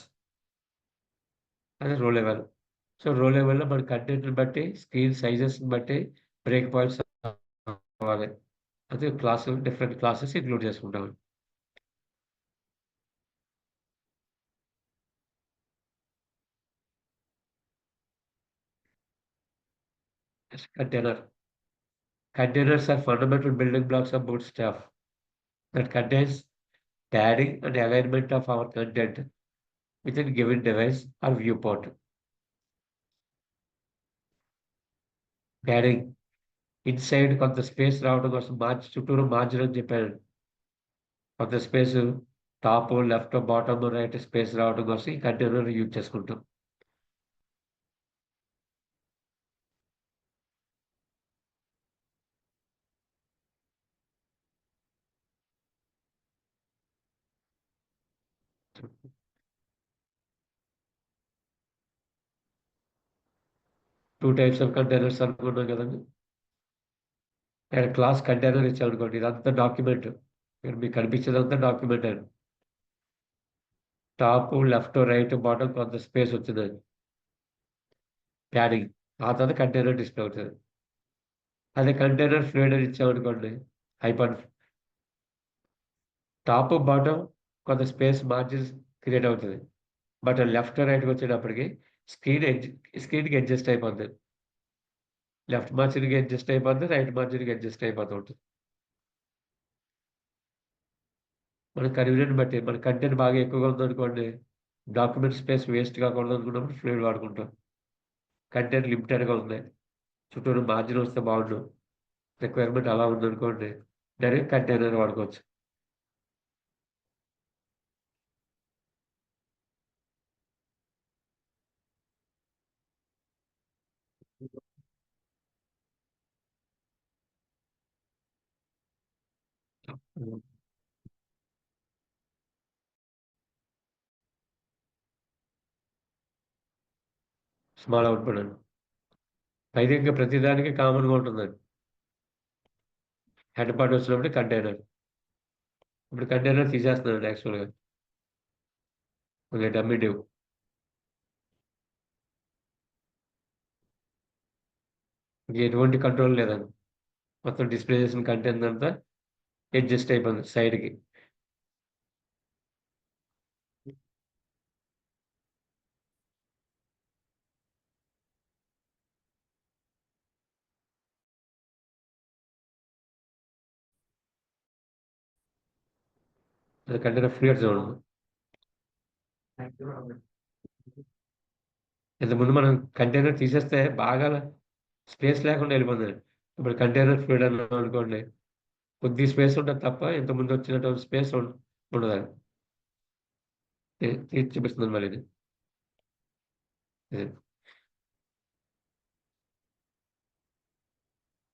అది రో లెవెల్. సో, రో లెవెల్‌లో మన కంటెంట్‌ని బట్టి, స్క్రీన్ సైజెస్‌ని బట్టి బ్రేక్ పాయింట్స్ కావాలి. అది డిఫరెంట్ క్లాసెస్ ఇంక్లూడ్ చేసుకుంటామండి. Next container. Containers are fundamental building blocks of Bootstrap that contains padding and alignment of our content within given device or viewport. Padding inside కొంత స్పేస్ రావడం కోసం చుట్టూరు margin అని చెప్పాను. కొంత space top, left, bottom, right space రావడం కోసం ఈ కంటైనర్ యూజ్ చేసుకుంటాం. 2 టైప్స్ ఆఫ్ కంటైనర్స్ అనుకున్నాం కదండీ! ఇక్కడ క్లాస్ కంటైనర్ ఇచ్చామనుకోండి ఇదంతా డాక్యుమెంట్. ఇక్కడ మీకు కనిపించేదంతా డాక్యుమెంటే. టాప్, లెఫ్ట్, రైట్, బాటమ్ కొంత స్పేస్ వచ్చిందండి. ప్యాడింగ్. ఆ తర్వాత కంటైనర్ డిస్ప్లే అవుతది. అదే కంటైనర్ ఫ్లూయిడ్ అని ఇచ్చామనుకోండి హైపర్ టాప్, బాటమ్ కొంత స్పేస్ మార్జిన్స్ క్రియేట్ అవుతది. బట్ లెఫ్ట్, రైట్‌కి వచ్చేటప్పటికి స్క్రీన్ ఎడ్జ్ స్క్రీన్‌కి అడ్జస్ట్ అయిపోద్ది. లెఫ్ట్ మార్జిన్‌కి అడ్జస్ట్ అయిపోద్ది. రైట్ మార్జిన్‌కి అడ్జస్ట్ అయిపోతూ ఉంటది. మన కన్వీనియన్ట్ బట్టి మన కంటెంట్ బాగా ఎక్కువగా ఉందనుకోండి, డాక్యుమెంట్ స్పేస్ వేస్ట్ కాకూడదు అనుకున్నప్పుడు ఫ్లూయిడ్ వాడుకుంటాం. కంటెంట్ లిమిటెడ్‌గా ఉంది. చుట్టూరు మార్జిన్ వస్తే బాగుండు. రిక్వైర్మెంట్ అలా ఉందనుకోండి, డైరెక్ట్ కంటైనర్ వాడుకోవచ్చు. హ్మ్. స్మాల్ అవుట్‌పుట్ అండి. అయితే ఇంక ప్రతి దానికి కామన్‌గా ఉంటుందండి. హెడ్ పార్ట్ వచ్చినప్పుడు కంటైనర్. ఇప్పుడు కంటైనర్ తీసేస్తున్నానండి యాక్చువల్‌గా. కొద్దిగా డమ్మీ డివ్. ఇంక ఎటువంటి కంట్రోల్ లేదండి. మొత్తం డిస్‌ప్లే చేసిన కంటెంట్ అంతా అడ్జస్ట్ అయిపోయింది సైడ్‌కి. అది కంటైనర్ ఫ్రీ చూడండి. ఇంతకుముందు మనం కంటైనర్ తీసేస్తే బాగా స్పేస్ లేకుండా వెళ్ళిపోతుంది. ఇప్పుడు కంటైనర్ ఫ్లూయిడ్ అన్నాం అనుకోండి, కొద్ది స్పేస్ ఉంటుంది తప్ప ఇంతకుముందు వచ్చినటువంటి స్పేస్ ఉండదు. తీసి చూపిస్తుంది మళ్ళీ ఇది.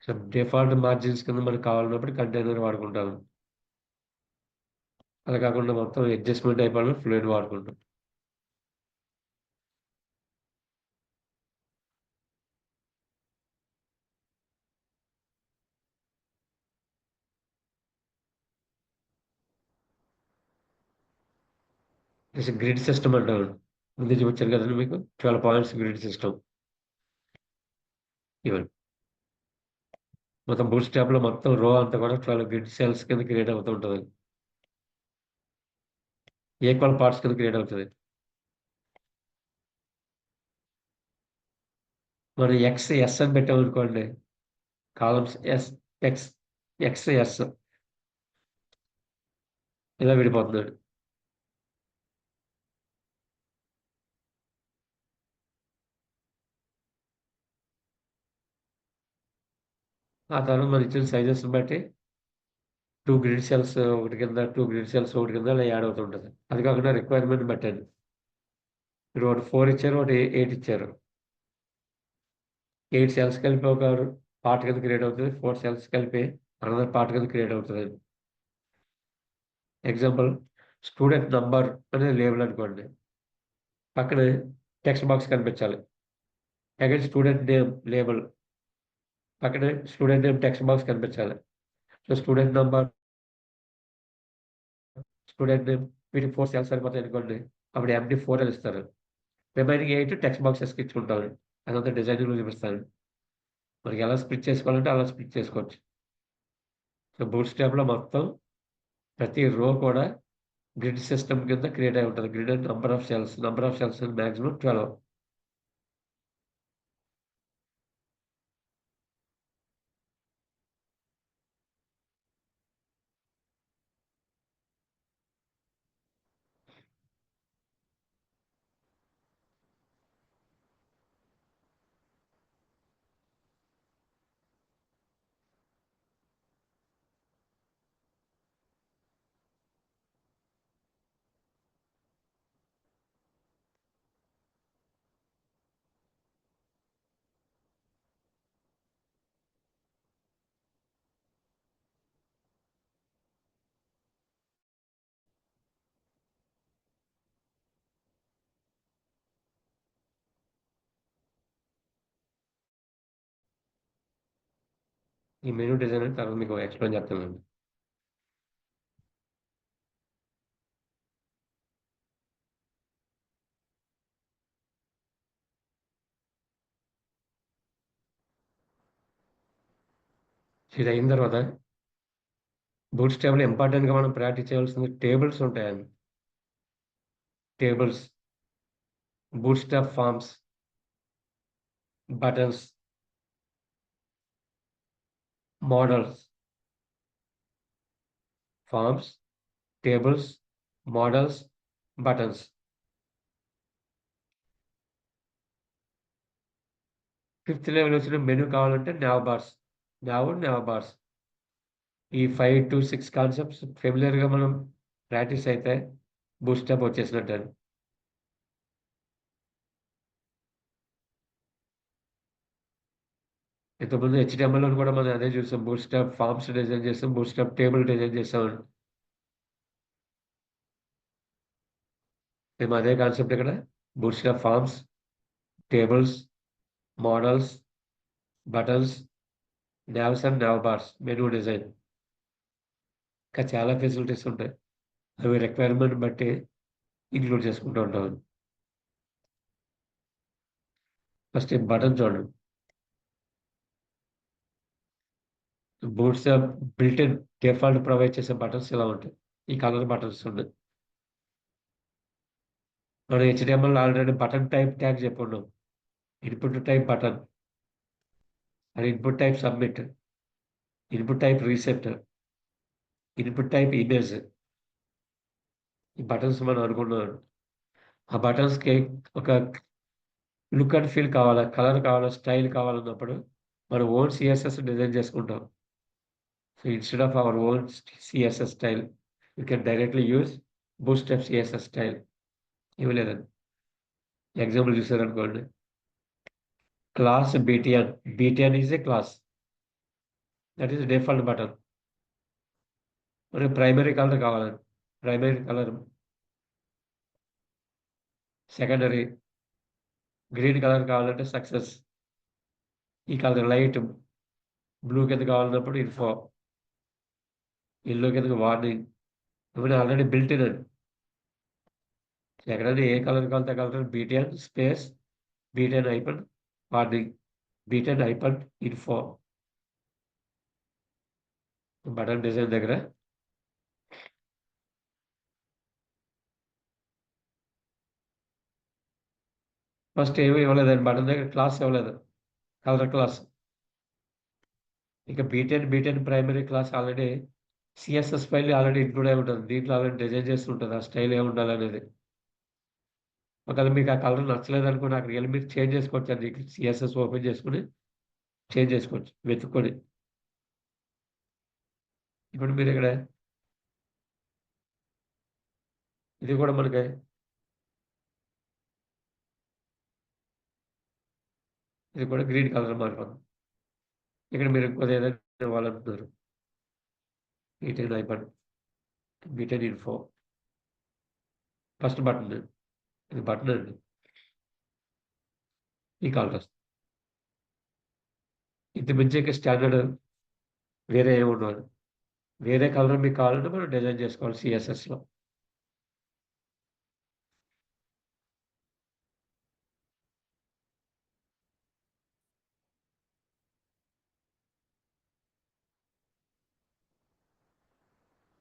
సో డిఫాల్ట్ మార్జిన్స్ కింద మనకు కావాలన్నప్పుడు కంటైనర్ వాడుకుంటాం. అలా కాకుండా మొత్తం అడ్జస్ట్మెంట్ అయిపోయిన ఫ్లూయిడ్ వాడుకుంటాం. గ్రిడ్ సిస్టమ్ అంటాం. ముందు చూపించాను కదండి మీకు 12 పాయింట్స్ గ్రిడ్ సిస్టమ్. ఇవ్వండి. మొత్తం బూట్ స్టాప్ లో మొత్తం రో అంతా కూడా 12 గ్రిడ్ సెల్స్ కింద క్రియేట్ అవుతూ ఉంటుంది. ఈక్వల్ పార్ట్స్ కింద క్రియేట్ అవుతుంది. మనం ఎస్ అని పెట్టామనుకోండి, కాలమ్స్ ఎక్స్ ఎస్ ఇలా విడిపోతున్నాడు. ఆ తర్వాత మనం ఇచ్చిన సైజెస్ బట్టి 2 గ్రిడ్ సెల్స్ ఒకటి కింద, 2 గ్రిడ్ సెల్స్ ఒకటి కింద అలా యాడ్ అవుతుంటుంది. అది కాకుండా రిక్వైర్మెంట్ బట్టండి. మీరు ఒకటి 4 ఇచ్చారు, ఒకటి 8 ఇచ్చారు. 8 సెల్స్ కలిపి ఒక పార్ట్ కింద క్రియేట్ అవుతుంది. 4 సెల్స్ కలిపి అనదర్ పార్ట్ కింద క్రియేట్ అవుతుంది. ఎగ్జాంపుల్, స్టూడెంట్ నంబర్ అనేది లేబుల్ అనుకోండి, పక్కన టెక్స్ట్ బాక్స్ కనిపించాలి. అగైన్ స్టూడెంట్ నేమ్ లేబుల్, పక్కన స్టూడెంట్ నేమ్ టెక్స్ట్ బాక్స్ కనిపించాలి. So student number, student name, వీటికి 4 సెల్స్ సరిపోతాయి అనుకోండి, అప్పుడు MD4 అని ఇస్తారు. రిమైనింగ్ 8 టెక్స్ట్ బాక్సెస్కి ఇచ్చుకుంటాను. అదంతా డిజైనింగ్లో చూపిస్తాను. మనకి ఎలా స్ప్లిట్ చేసుకోవాలంటే అలా స్ప్లిట్ చేసుకోవచ్చు. సో బూట్ స్ట్రాప్లో మొత్తం ప్రతి రో కూడా గ్రిడ్ సిస్టమ్ కింద క్రియేట్ అయి ఉంటుంది. Grid and number of cells maximum 12. ఈ మెనూ డిజైన్ అని తర్వాత మీకు ఎక్స్ప్లెయిన్ చేస్తానండి. ఇది అయిన తర్వాత బూట్ స్ట్రాప్లో ఇంపార్టెంట్గా మనం ప్రాక్టీస్ చేయాల్సింది టేబుల్స్ ఉంటాయండి. Tables, bootstrap forms, buttons, modals, forms, tables, modals, buttons. 5th level వచ్చిన మెనూ కావాలంటే nav బార్స్. ఈ 5 to 6 కాన్సెప్ట్స్ ఫెమిలియర్గా మనం ప్రాక్టీస్ అయితే బూట్ స్ట్రాప్ వచ్చేసినట్టు. ఇంతకుముందు HTML కూడా మనం అదే చూసాం. బూట్ స్ట్రాప్ ఫార్మ్స్ డిజైన్ చేసాం, బూట్ స్ట్రాప్ టేబుల్ డిజైన్ చేసామండి. మేము అదే కాన్సెప్ట్ ఇక్కడ bootstrap forms, tables, modals, buttons, navs and nav bars, menu design. ఇంకా చాలా ఫెసిలిటీస్ ఉంటాయి. అవి రిక్వైర్మెంట్ బట్టి ఇంక్లూడ్ చేసుకుంటూ ఉంటాం. ఫస్ట్ ఈ బటన్ చూడండి. Bootstrap built in default provide చేసే బటన్స్ ఇలా ఉంటాయి. ఈ కలర్ బటన్స్ ఉన్నాయి. మనం HTML already button type tag చెప్పున్నాం. ఇన్పుట్ టైప్ బటన్, అది input type submit, input type reset, input type image. ఈ బటన్స్ మనం అనుకున్నాం. ఆ బటన్స్‌కి ఒక లుక్ అండ్ ఫీల్ కావాలా, కలర్ కావాలా, స్టైల్ కావాలన్నప్పుడు మన ఓన్ సీఎస్ఎస్ డిజైన్ చేసుకుంటాం. So, instead of our own CSS style, you can directly use bootstrap CSS style. ఏమి లేదండి. ఎగ్జాంపుల్ చూసారనుకోండి. Class BTN. BTN is a class. That is default button. మనకి primary colour కావాలండి. Primary colour, secondary green colour కావాలంటే success. ఈ colour light blue కింద కావాలన్నప్పుడు info, yellow కిందకి వార్నింగ్. ఇవన్నీ ఆల్రెడీ బిల్ట్ ఇన్ అండి. ఎక్కడైనా ఏ కలర్ కావాలితే ఆ colour BTN space BTN hyphen warning, BTN hyphen info. Button design దగ్గర ఫస్ట్ ఏమీ ఇవ్వలేదండి. బటన్ దగ్గర క్లాస్ ఇవ్వలేదు. Colour class. ఇక beaten primary class already CSS file already include అయి ఉంటుంది. దీంట్లో ఆల్రెడీ డిజైన్ చేసి ఉంటుంది. ఆ స్టైల్ ఏముండాలనేది. ఒకవేళ మీకు ఆ కలర్ నచ్చలేదనుకోండి, అక్కడికెళ్ళి మీరు చేంజ్ చేసుకోవచ్చండి. సీఎస్ఎస్ ఓపెన్ చేసుకొని చేంజ్ చేసుకోవచ్చు వెతుక్కొని. ఇప్పుడు మీరిక్కడ ఇది కూడా మనకి ఇది కూడా గ్రీన్ కలర్ మారిపోతుంది. ఇక్కడ మీరు ఇంకోది ఏదైనా ఇవ్వాలనుకుంటున్నారు. BTN icon, BTN info first button. ఇది బటన్ అండి. ఈ కలర్ వస్తుంది. ఇంత మించి ఇక స్టాండర్డ్ వేరే ఏమి ఉండదు. వేరే కలర్ మీకు కావాలంటే మనం డిజైన్ చేసుకోవాలి సీఎస్ఎస్‌లో.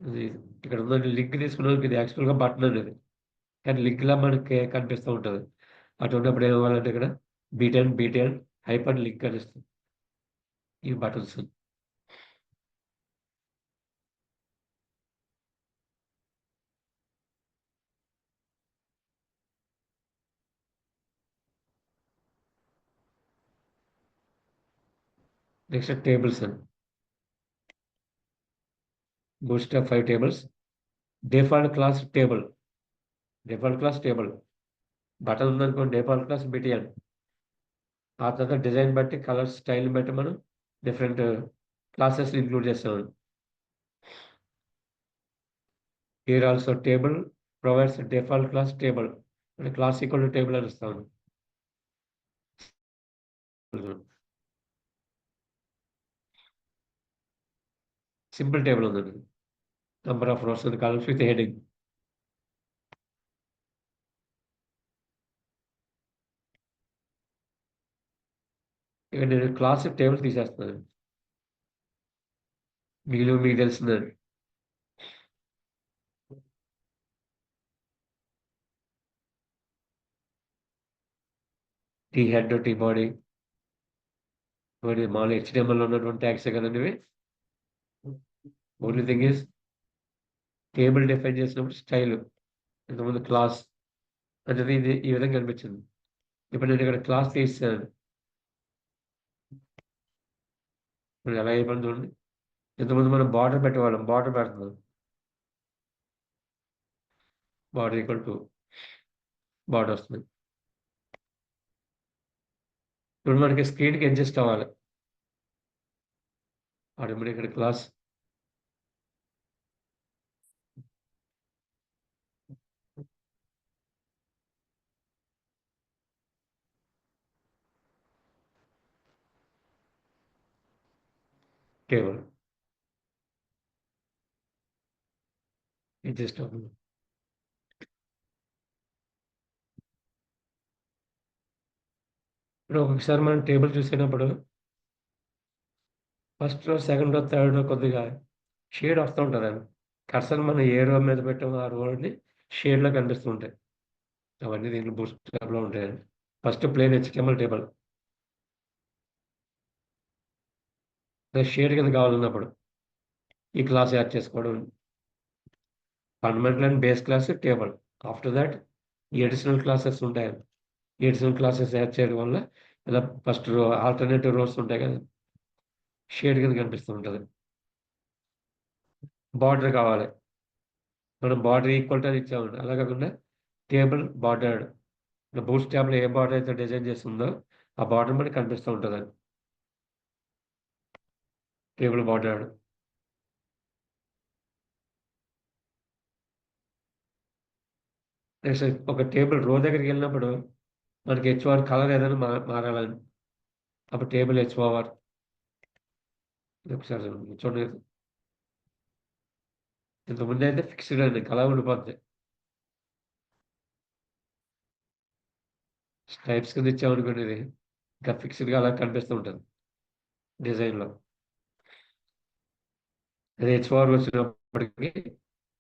ఇది ఇక్కడ ఉందండి లింక్ తీసుకున్నోళ్ళకి ఇది యాక్చువల్‌గా బటన్ అండి ఇది. కానీ లింక్‌లా మనకి కనిపిస్తూ ఉంటది. అటువంటప్పుడు ఏమివ్వాలంటే ఇక్కడ బీటెన్ హైపర్ లింక్ అని ఇస్తుంది. ఈ బటన్స్. నెక్స్ట్ టేబుల్స్ అండి. Bootstrap 5 tables. Default class table. Default class table. Button ఉందనుకోండి డిఫాల్ట్ క్లాస్ బీటీఎన్. ఆ తర్వాత డిజైన్ బట్టి కలర్ స్టైల్‌ని బట్టి మనం డిఫరెంట్ క్లాసెస్‌ని ఇంక్లూడ్ చేస్తామండి. Here also table provides default class table. అంటే క్లాస్ ఈక్వల్ టు టేబుల్ అని ఇస్తామండి. సింపుల్ టేబుల్ ఉందండి. Number of rows and columns with heading. ఇక నేను క్లాస్ టేబుల్ తీసేస్తున్నాను. మీకు తెలిసిందండి. టీ హెడ్, టీ బాడీ ఇవన్నీ మామూలుగా హెచ్‌టీఎంఎల్‌లో ఉన్నటువంటి ట్యాగ్సే కదండీ ఇవి. Only thing is table define చేసినప్పుడు స్టైలు. ఇంతకుముందు క్లాస్ అనేది ఇది ఈ విధంగా కనిపించింది. ఇప్పుడు నేను ఇక్కడ క్లాస్ తీసేసాను. ఇప్పుడు ఎలా అయిపోయింది చూడండి. ఇంతకుముందు మనం బార్డర్ పెట్టేవాళ్ళం. బార్డర్ పెడుతున్నాం. బార్డర్ ఈక్వల్ టు బార్డర్ వస్తుంది. ఇప్పుడు మనకి స్క్రీన్‌కి అడ్జస్ట్ అవ్వాలి. ఆటోమేటిక్ ఇక్కడ క్లాస్ టేబుల్ అడ్జస్ట్ అవుతుంది. ఇప్పుడు ఒక్కొక్కసారి మనం టేబుల్ చూసేటప్పుడు first row, second row, third row కొద్దిగా షేడ్ వస్తూ ఉంటదండి. కర్సర్ మనం ఏ రో మీద పెట్టామో ఆ రోని షేడ్‌లో కనిపిస్తూ ఉంటాయి. అవన్నీ దీంట్లో బూట్‌స్ట్రాప్‌లో ఉంటాయండి. First plain HTML table. Shade కింద కావాలన్నప్పుడు ఈ క్లాస్ యాడ్ చేసుకోవడం. Fundamental and base class table. After thought ఈ అడిషనల్ క్లాసెస్ ఉంటాయి. ఈ అడిషనల్ క్లాసెస్ యాడ్ చేయడం వల్ల ఇలా ఫస్ట్ ఆల్టర్నేటివ్ రోస్ ఉంటాయి కదా, షేడ్ కింద కనిపిస్తూ ఉంటుంది. బార్డర్ కావాలి, మనం బార్డర్ ఈక్వల్ టు ఇచ్చామండి. అలా కాకుండా టేబుల్ బార్డర్డ్, బూట్ స్టాప్లో ఏ బార్డర్ అయితే డిజైన్ చేస్తుందో ఆ బార్డర్ మనకి కనిపిస్తూ ఉంటుందండి. Table bordered. నెక్స్ట్ ఒక టేబుల్ రో దగ్గరికి వెళ్ళినప్పుడు మనకి హెచ్ఓఆర్ కలర్ ఏదైనా మారాలని, అప్పుడు టేబుల్ హెచ్ఓఆర్ ఒకసారి చూడండి. ఇంతకుముందు అయితే ఫిక్స్డ్ అండి, కలర్ ఉండిపోద్ది. స్ట్రైప్స్ కింద ఇచ్చామనుకోండి, ఇది ఇంకా ఫిక్స్డ్గా అలా కనిపిస్తూ ఉంటుంది డిజైన్లో. అది హెచ్ఓఆర్ వచ్చినప్పటికి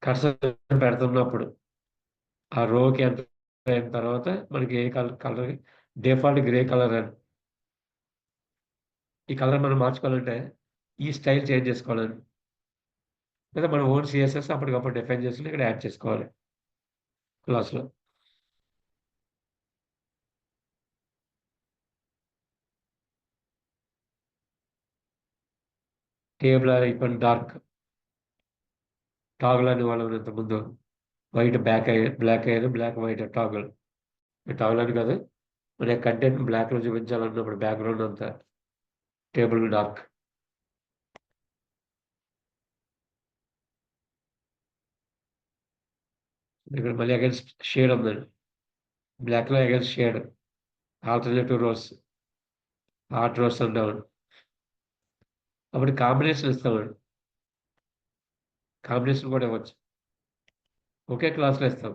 కర్సర్ పెడుతున్నప్పుడు ఆ రోకి ఎంత అయిన తర్వాత మనకి ఏ కలర్ డిఫాల్ట్ గ్రే కలర్ అని, ఈ కలర్ మనం మార్చుకోవాలంటే ఈ స్టైల్ చేంజ్ చేసుకోవాలని, లేదా మన ఓన్ సిఎస్ఎస్ అప్పటికప్పుడు డిఫైన్ చేసుకుని ఇక్కడ యాడ్ చేసుకోవాలి క్లాస్లో. టేబుల్ అయిపోయిన డార్క్ టాగుల్ అని వాళ్ళం ఇంతకుముందు, వైట్ బ్లాక్ అయ్యేది, బ్లాక్ వైట్ టాగుల్. టాగుల్ అని కాదు, మన కంటెంట్ బ్లాక్లో చూపించాలన్నప్పుడు బ్యాక్గ్రౌండ్ అంతా టేబుల్ డార్క్. ఇక్కడ మళ్ళీ అగైన్స్ షేడ్ ఉందండి, బ్లాక్లో against shade, alternative rows, alt rows అంటామండి. అప్పుడు కాంబినేషన్ ఇస్తామండి, కాంబినేషన్ కూడా ఇవ్వచ్చు, ఒకే క్లాస్లో ఇస్తాం.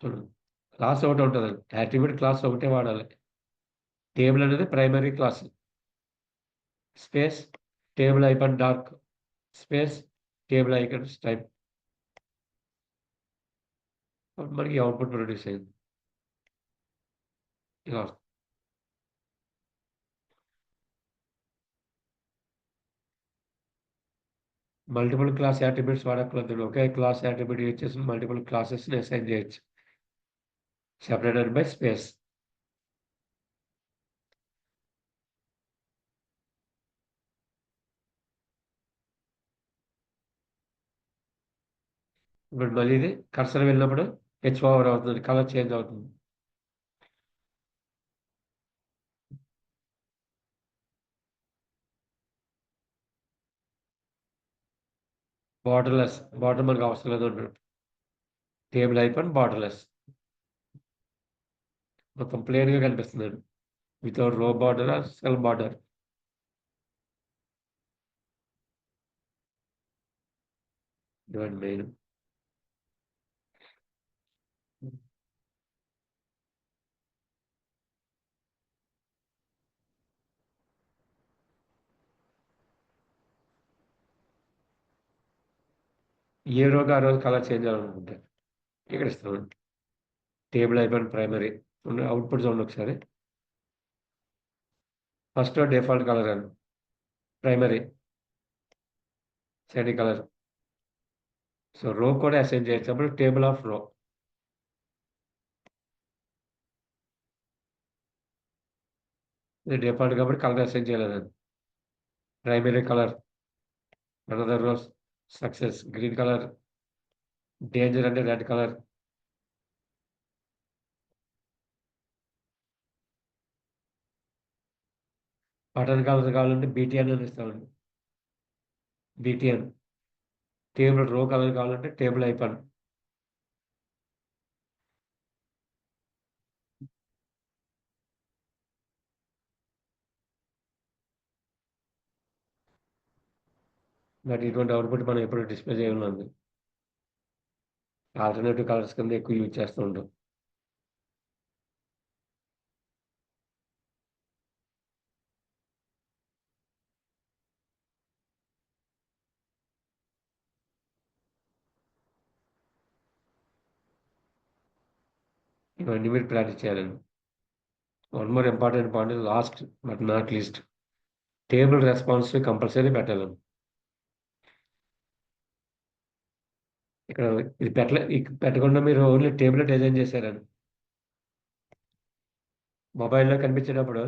చూడండి, క్లాస్ ఒకటి ఉంటుందండి, యాట్రిబ్యూట్ క్లాస్ ఒకటే వాడాలి. టేబుల్ అనేది primary class, space table icon dark, space table icon stripe, మనకి అవుట్పుట్ ప్రొడ్యూస్ అయింది ఇలా. మల్టిపుల్ క్లాస్ యాట్రిబ్యూట్స్ వాడక్కర్లేదు, ఒకే క్లాస్ యాట్రిబ్యూట్ యూజ్ చేసి మల్టిపుల్ క్లాసెస్ని అసైన్ చేయొచ్చు, సెపరేటెడ్ బై స్పేస్. ఇప్పుడు మళ్ళీ ఇది కర్సర్ వెళ్ళినప్పుడు హెచ్ ఓవర్ అవుతుంది, కలర్ చేంజ్ అవుతుంది. బార్డర్లెస్, బార్డర్ మనకు అవసరం లేదు అంటాడు. టేబుల్ అయిపోయి బార్డర్లెస్, మొత్తం ప్లేన్గా కనిపిస్తుంది వితౌట్ రో బార్డర్ ఆర్ సెల్ బార్డర్. ఇవ్వండి మెయిన్. ఏ రోజు ఆ రోజు కలర్ చేంజ్ అవ్వాలనుకుంటే ఇక్కడ ఇస్తామండి. టేబుల్ అయిపోయిన ప్రైమరీ అవుట్పుట్ చూడండి ఒకసారి. ఫస్ట్ డిఫాల్ట్ కలర్ అని ప్రైమరీ సెకండ్ కలర్. సో రో కూడా అసైన్ చేయొచ్చు, అప్పుడు టేబుల్ ఆఫ్ రో. ఇది డిఫాల్ట్ కాబట్టి కలర్ అసైన్ చేయలేదండి. Primary colour another rows success green colour, danger అంటే రెడ్ కలర్. బటన్ కలర్ కావాలంటే బీటీఎన్ అని ఇస్తామండి, బీటీఎన్. టేబుల్ రో కలర్ కావాలంటే టేబుల్ ఐకాన్. బట్ ఇటువంటి అవుట్పుట్ మనం ఎప్పుడు డిస్ప్లే చేయాలండి, ఆల్టర్నేటివ్ కలర్స్ కింద ఎక్కువ యూజ్ చేస్తూ ఉంటాం. ఇవన్నీ మీరు ప్రాక్టీస్ చేయాలండి. One more important point last but not least, table response compulsory పెట్టాలండి. ఇక్కడ ఇది పెట్టకుండా మీరు ఓన్లీ టేబుల్ డిజైన్ చేశారని మొబైల్‌లో కనిపించేటప్పుడు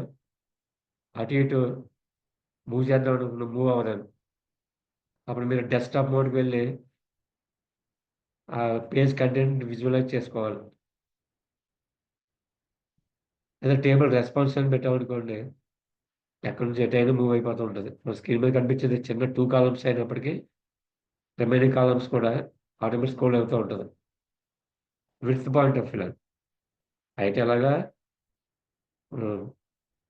అటు ఇటు మూవ్ చేద్దాం అనుకున్న మూవ్ అవ్వదని. అప్పుడు మీరు డెస్క్‌టాప్ మోడ్‌కి వెళ్ళి ఆ పేజ్ కంటెంట్ విజువలైజ్ చేసుకోవాలి. లేదా టేబుల్ రెస్పాన్స్ అని పెట్టామనుకోండి, ఎక్కడి నుంచి ఎటైనా మూవ్ అయిపోతూ ఉంటది. మన స్క్రీన్ మీద కనిపించేది చిన్న 2 కాలమ్స్ అయినప్పటికీ రిమైనింగ్ కాలమ్స్ కూడా ఆటోమేటిక్ స్క్రోల్ అవుతూ ఉంటది. విడ్త్ పాయింట్ ఆఫ్ వ్యూలో. హైట్ ఎలాగా హ్మ్.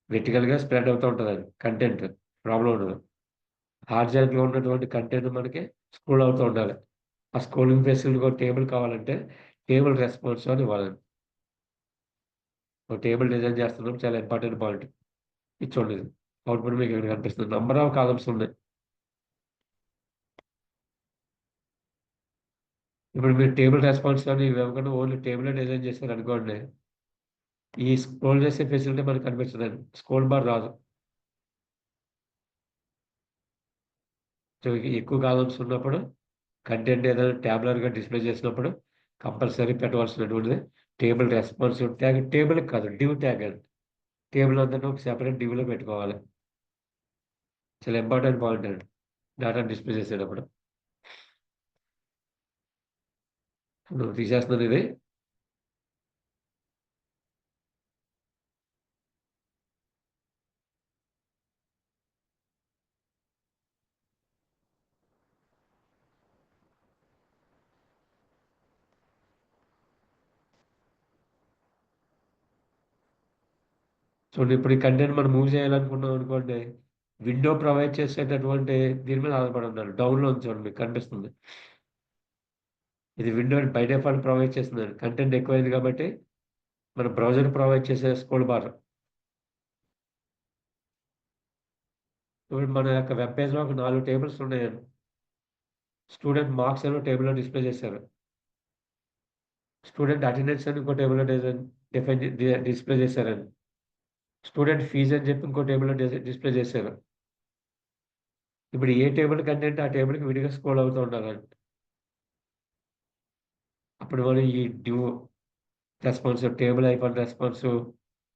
వెర్టికల్‌గా స్ప్రెడ్ అవుతూ ఉంటదండి కంటెంట్. ప్రాబ్లమ్ ఉండదు. హారిజాంటల్‌గా ఉన్నటువంటి కంటెంట్ మనకి స్క్రోల్ అవుతూ ఉండాలి. ఆ స్క్రోలింగ్ ఫెసిలిటీ కూడా టేబుల్ కావాలంటే టేబుల్ రెస్పాన్స్ అని ఇవ్వాలండి. ఒక టేబుల్ డిజైన్ చేస్తున్నప్పుడు చాలా ఇంపార్టెంట్ పాయింట్. ఇది చూడండి ఇది. అవుట్‌పుట్ మీకు ఇక్కడ కనిపిస్తుంది. నంబర్ ఆఫ్ కాలమ్స్ ఉన్నాయి. ఇప్పుడు మీరు టేబుల్ రెస్పాన్స్ అని ఇవి ఇవ్వకుండా ఓన్లీ టేబులే డిజైన్ చేశారనుకోండి, ఈ స్క్రోల్ చేసే ఫెసిలిటీ మనకు కనిపించదండి. స్క్రోల్ బార్ రాదు. సో, ఎక్కువ కాలమ్స్ ఉన్నప్పుడు కంటెంట్ ఏదైనా ట్యాబులర్‌గా డిస్‌ప్లే చేసినప్పుడు కంపల్సరీ పెట్టవలసినటువంటిది టేబుల్ రెస్పాన్సివ్ ట్యాగ్. టేబుల్‌కి కాదు డివ్ ట్యాగ్ అండి. టేబుల్ అంతటా ఒక సెపరేట్ డివ్‌లో పెట్టుకోవాలి. చాలా ఇంపార్టెంట్ పాయింట్ అండి. డేటాను డిస్‌ప్లే చేసేటప్పుడు. నువ్వు తీసేస్తున్నాను ఇది. చూడండి ఇప్పుడు ఈ కంటెంట్ మనం మూవ్ చేయాలనుకున్నాం అనుకోండి, విండో ప్రొవైడ్ చేసేటటువంటి దీని మీద ఆధారపడి ఉండాలి. డౌన్‌లో ఉంది చూడండి మీకు కనిపిస్తుంది. ఇది విండో బై డిఫాల్ట్ ప్రొవైడ్ చేస్తుందండి. కంటెంట్ ఎక్కువైంది కాబట్టి మన బ్రౌజర్ ప్రొవైడ్ చేసే స్క్రోల్ బార్. ఇప్పుడు మన యొక్క వెబ్ పేజ్‌లో ఒక 4 టేబుల్స్ ఉన్నాయండి. స్టూడెంట్ మార్క్స్ ఏమో టేబుల్‌లో డిస్‌ప్లే చేశారు. స్టూడెంట్ అటెండెన్స్ అని ఇంకో టేబుల్‌లో డిఫైన్ డిస్‌ప్లే చేశారండి. స్టూడెంట్ ఫీజ్ అని చెప్పి ఇంకో టేబుల్‌లో డిస్‌ప్లే చేశారు. ఇప్పుడు ఏ టేబుల్ కంటెంట్ ఆ టేబుల్‌కి విడిగా స్క్రోల్ అవుతూ ఉండాలండి. అప్పుడు మనం ఈ due responsive table icon responsive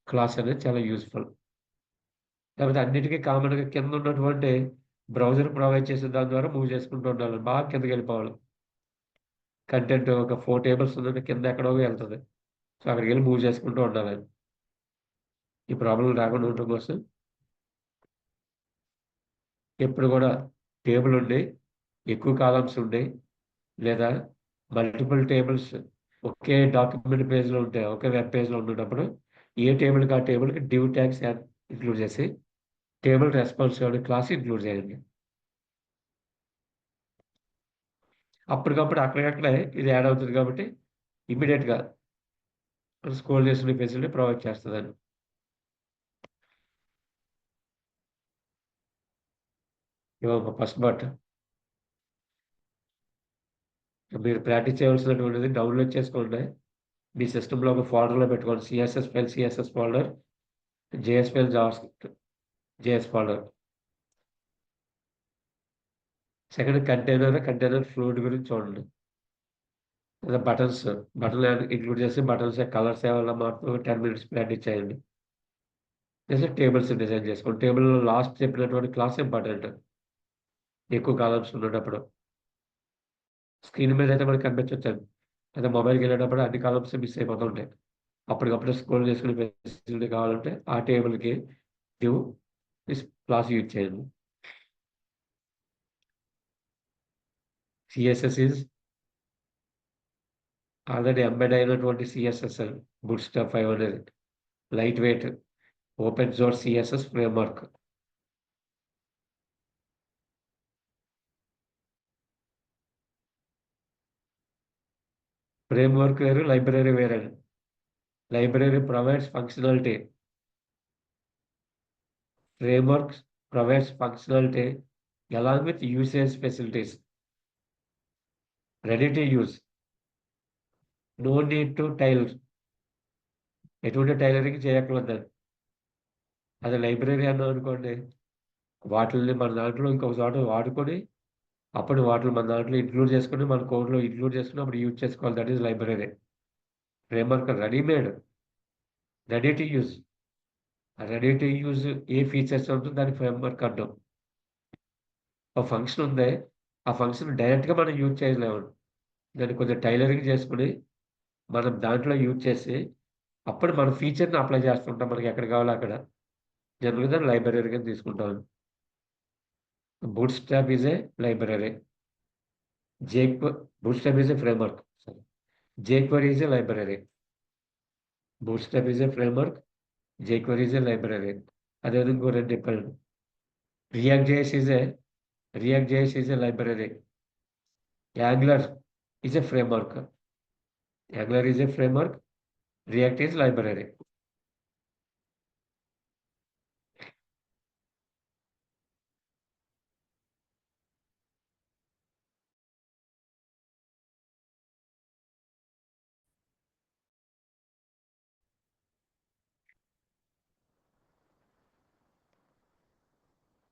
class అనేది చాలా యూజ్‌ఫుల్. లేకపోతే అన్నిటికి కామన్‌గా కింద ఉన్నటువంటి బ్రౌజర్ ప్రొవైడ్ చేసే దాని ద్వారా మూవ్ చేసుకుంటూ ఉండాలి. బాగా కిందకెళ్ళిపోవాలి. కంటెంట్ ఒక 4 టేబుల్స్ ఉందంటే కింద ఎక్కడో ఎళ్తది. సో, అక్కడికెళ్ళి మూవ్ చేసుకుంటూ ఉండాలండి. ఈ ప్రాబ్లమ్ రాకుండా ఉండటం కోసం ఎప్పుడు కూడా టేబుల్ ఉండి, ఎక్కువ కాలమ్స్ ఉండి, లేదా మల్టిపుల్ టేబుల్స్ ఒకే డాక్యుమెంట్ పేజ్‌లో ఉంటాయి. ఒకే వెబ్ పేజ్‌లో ఉండేటప్పుడు ఏ టేబుల్‌కి ఆ టేబుల్‌కి డివ్ ట్యాగ్స్ ఇంక్లూడ్ చేసి టేబుల్ రెస్పాన్సివ్ అనే క్లాస్ ఇంక్లూడ్ చేయండి. అప్పటికప్పుడు అక్కడికక్కడే ఇది యాడ్ అవుతది కాబట్టి ఇమ్మీడియేట్‌గా స్క్రోల్ చేసుకునే ఫెసిలిటీ ప్రొవైడ్ చేస్తదండి. ఇవొక ఫస్ట్ పార్ట్. మీరు ప్రాక్టీస్ చేయవలసినటువంటిది డౌన్‌లోడ్ చేసుకోండి. మీ సిస్టమ్‌లో ఒక ఫోల్డర్‌లో పెట్టుకోండి. CSS file, CSS folder, JS file, JavaScript, JS folder. Second container fluid గురించి చూడండి. లేదా బటన్లు ఇంక్లూడ్ చేసి బటన్స్ కలర్స్ ఏమన్నా మారుతూ 10 మినిట్స్ ప్రాక్టీస్ చేయండి. చేసి టేబుల్స్ డిజైన్ చేసుకోండి. టేబుల్‌లో లాస్ట్ చెప్పినటువంటి క్లాస్ ఇంపార్టెంట్. ఎక్కువ కాలమ్స్ ఉండేటప్పుడు. స్క్రీన్ మీద అయితే మనకు కనిపించొచ్చండి. లేదా మొబైల్‌కెళ్ళేటప్పుడు అన్ని కాలమ్స్ మిస్ అయిపోతూ ఉంటాయి. అప్పటికప్పుడు స్క్రోల్ చేసుకునే ఫెసిలిటీ కావాలంటే ఆ టేబుల్‌కి న్యూ క్లాస్ యూజ్ చేయండి. సీఎస్ఎస్ ఈజ్ ఆల్రెడీ ఎంబెడ్ అయినటువంటి సీఎస్ఎస్ అండి. బూట్‌స్ట్రాప్ 5 అనేది. Light weight open source CSS framework. Framework వేరు, లైబ్రరీ వేరండి. Library provides functionality. Frameworks provides functionality along with usage facilities. Ready to use. No need to tailor. ఎటువంటి tailoring చేయక్కర్లేదండి. అదే library అన్నామనుకోండి, వాటిల్ని మన దాంట్లో ఇంకొక చోట వాడుకొని అప్పుడు వాటిని మన దాంట్లో ఇంక్లూడ్ చేసుకొని మన కోడ్‌లో ఇంక్లూడ్ చేసుకొని అప్పుడు యూజ్ చేసుకోవాలి. That is library. Framework readymade. Ready to use. Ready to use A features ఉంటుందో దాన్ని ఫ్రేమ్‌వర్క్ అంటాం. ఒక ఫంక్షన్ ఉంది. ఆ ఫంక్షన్ డైరెక్ట్‌గా మనం యూజ్ చేయలేమండి. దాన్ని కొంచెం టైలరింగ్ చేసుకొని, మనం దాంట్లో యూజ్ చేసి, అప్పుడు మన ఫీచర్‌ని అప్లై చేస్తుంటాం. మనకి ఎక్కడ కావాలో అక్కడ. జనరల్‌గా దాన్ని లైబ్రరీ కింద తీసుకుంటాం. Bootstrap is a library. JQuery Bootstrap is a framework. Sorry. jQuery is a library. Bootstrap is a framework. jQuery is a library. అదేవిధంగా ఇంకో 2 చెప్పాను. React JS is a react JS is a library. Angular is a framework. Angular is a framework. React is library.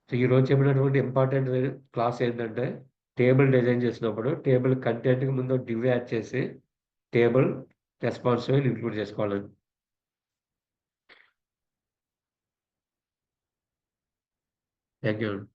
So, ఈరోజు చెప్పినటువంటి important class ఏంటంటే, table design చేసినప్పుడు table కంటెంట్‌కి ముందు div add చేసి, table responsible include చేసుకోవాలండి. Thank you అండి.